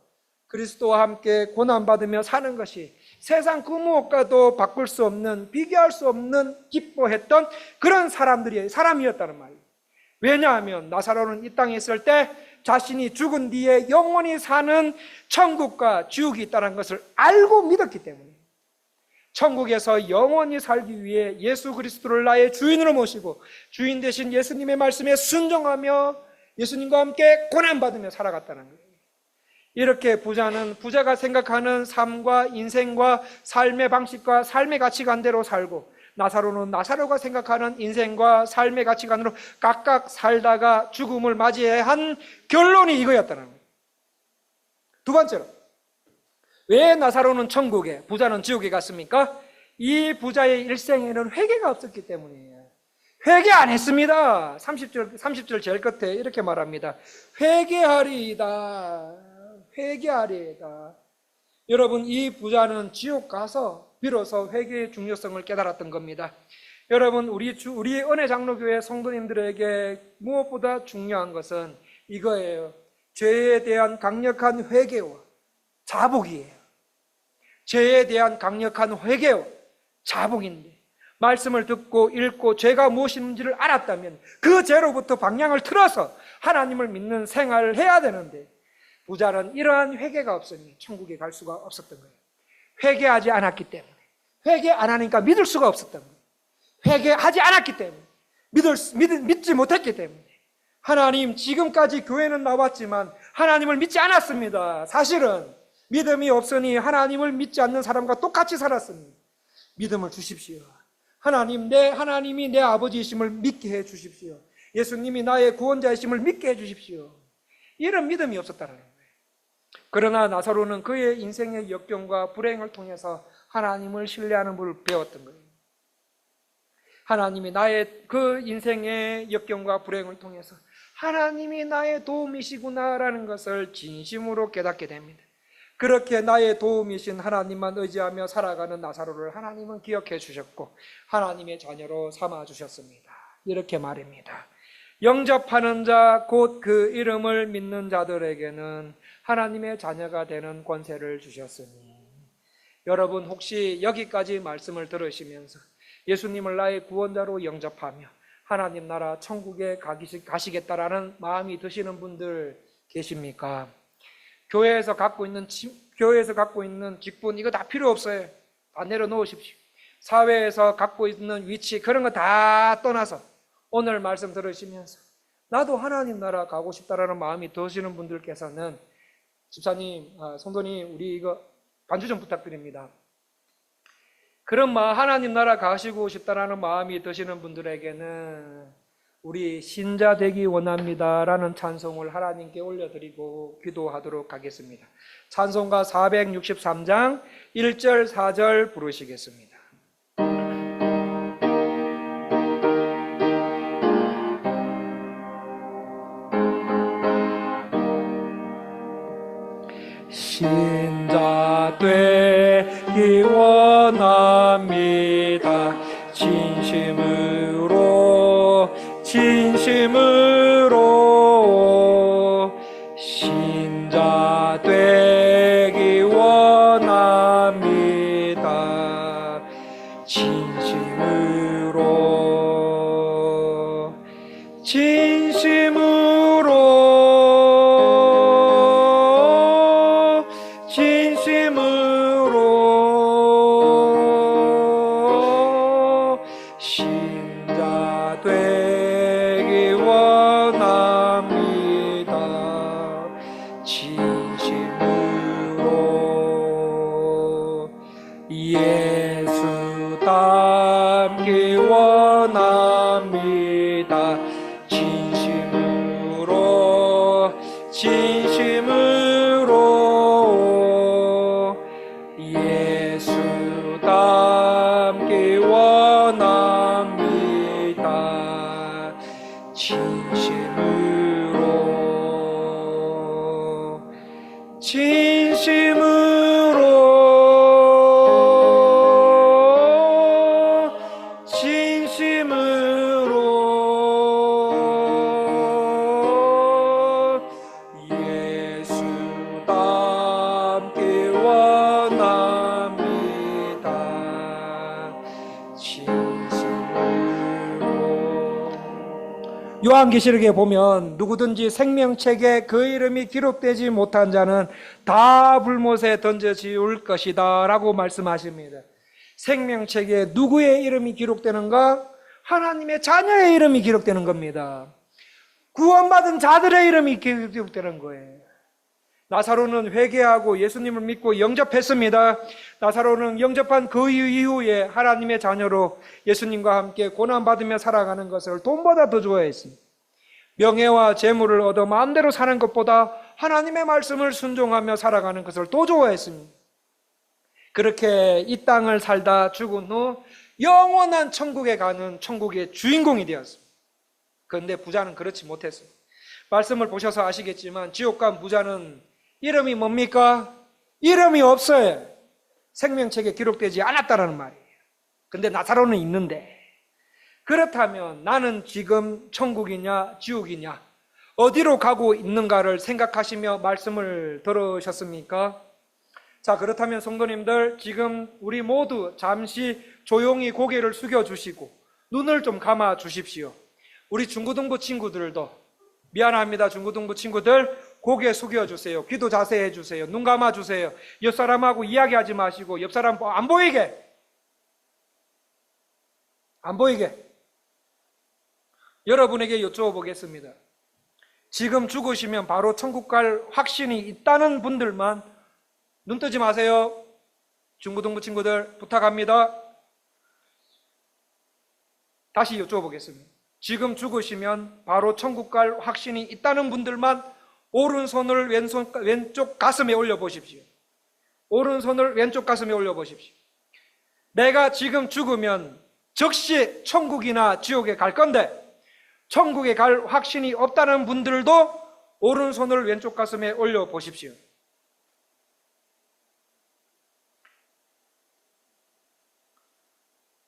그리스도와 함께 고난받으며 사는 것이 세상 그 무엇과도 바꿀 수 없는, 비교할 수 없는 기뻐했던 그런 사람이었다는 말이에요. 왜냐하면 나사로는 이 땅에 있을 때 자신이 죽은 뒤에 영원히 사는 천국과 지옥이 있다는 것을 알고 믿었기 때문에, 천국에서 영원히 살기 위해 예수 그리스도를 나의 주인으로 모시고 주인 되신 예수님의 말씀에 순종하며 예수님과 함께 고난받으며 살아갔다는 거예요. 이렇게 부자가 생각하는 삶과 인생과 삶의 방식과 삶의 가치관대로 살고, 나사로는 나사로가 생각하는 인생과 삶의 가치관으로 각각 살다가 죽음을 맞이해야 한 결론이 이거였다는 거예요. 두 번째로, 왜 나사로는 천국에, 부자는 지옥에 갔습니까? 이 부자의 일생에는 회개가 없었기 때문이에요. 회개 안 했습니다. 30절 제일 끝에 이렇게 말합니다. 회개하리이다. 회개하리이다. 여러분, 이 부자는 지옥 가서 비로소 회개의 중요성을 깨달았던 겁니다. 여러분, 우리 은혜 장로교회 성도님들에게 무엇보다 중요한 것은 이거예요. 죄에 대한 강력한 회개와 자복이에요. 죄에 대한 강력한 회개와 자복인데, 말씀을 듣고 읽고 죄가 무엇인지를 알았다면 그 죄로부터 방향을 틀어서 하나님을 믿는 생활을 해야 되는데, 부자는 이러한 회개가 없으니 천국에 갈 수가 없었던 거예요. 회개하지 않았기 때문에, 회개 안 하니까 믿을 수가 없었던 거예요. 회개하지 않았기 때문에, 믿지 못했기 때문에. 하나님, 지금까지 교회는 나왔지만 하나님을 믿지 않았습니다. 사실은 믿음이 없으니 하나님을 믿지 않는 사람과 똑같이 살았습니다. 믿음을 주십시오. 하나님이 내 아버지이심을 믿게 해 주십시오. 예수님이 나의 구원자이심을 믿게 해 주십시오. 이런 믿음이 없었다는 거예요. 그러나 나사로는 그의 인생의 역경과 불행을 통해서 하나님을 신뢰하는 법을 배웠던 거예요. 하나님이 나의 그 인생의 역경과 불행을 통해서 하나님이 나의 도움이시구나라는 것을 진심으로 깨닫게 됩니다. 그렇게 나의 도움이신 하나님만 의지하며 살아가는 나사로를 하나님은 기억해 주셨고 하나님의 자녀로 삼아 주셨습니다. 이렇게 말입니다. 영접하는 자, 곧 그 이름을 믿는 자들에게는 하나님의 자녀가 되는 권세를 주셨으니. 여러분, 혹시 여기까지 말씀을 들으시면서 예수님을 나의 구원자로 영접하며 하나님 나라 천국에 가시겠다라는 마음이 드시는 분들 계십니까? 교회에서 갖고 있는 직분, 이거 다 필요 없어요. 다 내려놓으십시오. 사회에서 갖고 있는 위치, 그런 거 다 떠나서 오늘 말씀 들으시면서 나도 하나님 나라 가고 싶다라는 마음이 드시는 분들께서는 집사님, 성도님, 우리 이거 반주 좀 부탁드립니다. 그런 하나님 나라 가시고 싶다라는 마음이 드시는 분들에게는 우리 신자 되기 원합니다라는 찬송을 하나님께 올려드리고 기도하도록 하겠습니다. 찬송가 463장 1절 4절 부르시겠습니다. 신자 되기 원합니다. 진심으로 신자 되기 원합니다. 진심으로 신자 되기 원합니다. 진심으로 예수 닮기 원합니다. 진심으로 예수 닮기 원합니다. 요한계시록에 보면 누구든지 생명책에 그 이름이 기록되지 못한 자는 다 불못에 던져지울 것이다 라고 말씀하십니다. 생명책에 누구의 이름이 기록되는가? 하나님의 자녀의 이름이 기록되는 겁니다. 구원받은 자들의 이름이 기록되는 거예요. 나사로는 회개하고 예수님을 믿고 영접했습니다. 나사로는 영접한 그 이후에 하나님의 자녀로 예수님과 함께 고난받으며 살아가는 것을 돈보다 더 좋아했습니다. 명예와 재물을 얻어 마음대로 사는 것보다 하나님의 말씀을 순종하며 살아가는 것을 더 좋아했습니다. 그렇게 이 땅을 살다 죽은 후 영원한 천국에 가는 천국의 주인공이 되었습니다. 그런데 부자는 그렇지 못했습니다. 말씀을 보셔서 아시겠지만 지옥 간 부자는 이름이 뭡니까? 이름이 없어요. 생명책에 기록되지 않았다라는 말이에요. 근데 나사로는 있는데, 그렇다면 나는 지금 천국이냐 지옥이냐 어디로 가고 있는가를 생각하시며 말씀을 들으셨습니까? 자, 그렇다면 성도님들, 지금 우리 모두 잠시 조용히 고개를 숙여주시고 눈을 좀 감아 주십시오. 우리 중고등부 친구들도, 미안합니다 중고등부 친구들, 고개 숙여주세요. 기도 자세 해주세요. 눈 감아주세요. 옆 사람하고 이야기하지 마시고 옆 사람 안 보이게, 안 보이게. 여러분에게 여쭤보겠습니다. 지금 죽으시면 바로 천국 갈 확신이 있다는 분들만 눈 뜨지 마세요. 중고등부 친구들 부탁합니다. 다시 여쭤보겠습니다. 지금 죽으시면 바로 천국 갈 확신이 있다는 분들만 오른손을 왼쪽 가슴에 올려보십시오. 오른손을 왼쪽 가슴에 올려보십시오. 내가 지금 죽으면 즉시 천국이나 지옥에 갈 건데 천국에 갈 확신이 없다는 분들도 오른손을 왼쪽 가슴에 올려보십시오.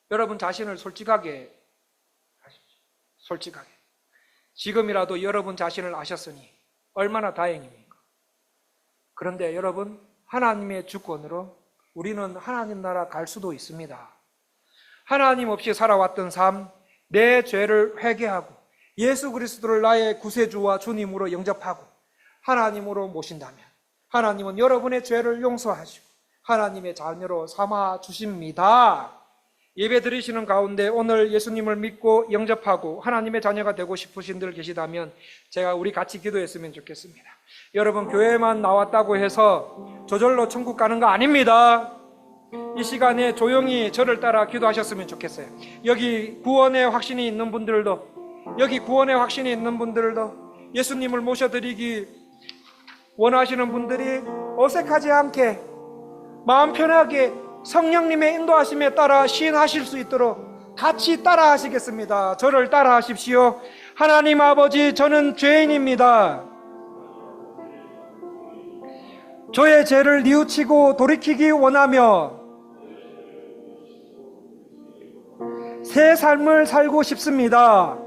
여러분 자신을 솔직하게 하십시오. 솔직하게. 지금이라도 여러분 자신을 아셨으니 얼마나 다행입니까? 그런데 여러분, 하나님의 주권으로 우리는 하나님 나라 갈 수도 있습니다. 하나님 없이 살아왔던 삶, 내 죄를 회개하고 예수 그리스도를 나의 구세주와 주님으로 영접하고 하나님으로 모신다면 하나님은 여러분의 죄를 용서하시고 하나님의 자녀로 삼아 주십니다. 예배 드리시는 가운데 오늘 예수님을 믿고 영접하고 하나님의 자녀가 되고 싶으신 분 계시다면 제가 우리 같이 기도했으면 좋겠습니다. 여러분, 교회만 나왔다고 해서 저절로 천국 가는 거 아닙니다. 이 시간에 조용히 저를 따라 기도하셨으면 좋겠어요. 여기 구원의 확신이 있는 분들도, 예수님을 모셔드리기 원하시는 분들이 어색하지 않게 마음 편하게 성령님의 인도하심에 따라 시인하실 수 있도록 같이 따라 하시겠습니다. 저를 따라 하십시오. 하나님 아버지, 저는 죄인입니다. 저의 죄를 뉘우치고 돌이키기 원하며 새 삶을 살고 싶습니다.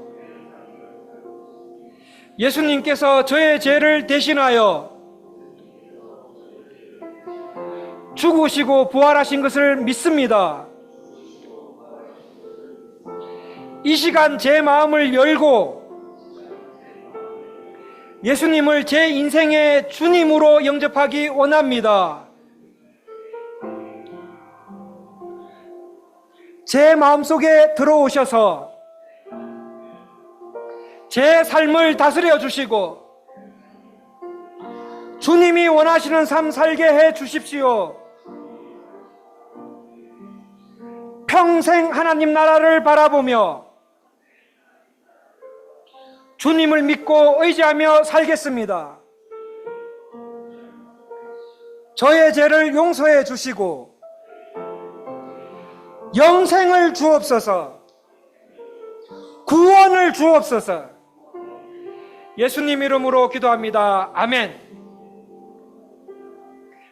예수님께서 저의 죄를 대신하여 죽으시고 부활하신 것을 믿습니다. 이 시간 제 마음을 열고 예수님을 제 인생의 주님으로 영접하기 원합니다. 제 마음속에 들어오셔서 제 삶을 다스려 주시고 주님이 원하시는 삶 살게 해 주십시오. 평생 하나님 나라를 바라보며 주님을 믿고 의지하며 살겠습니다. 저의 죄를 용서해 주시고 영생을 주옵소서, 구원을 주옵소서. 예수님 이름으로 기도합니다. 아멘.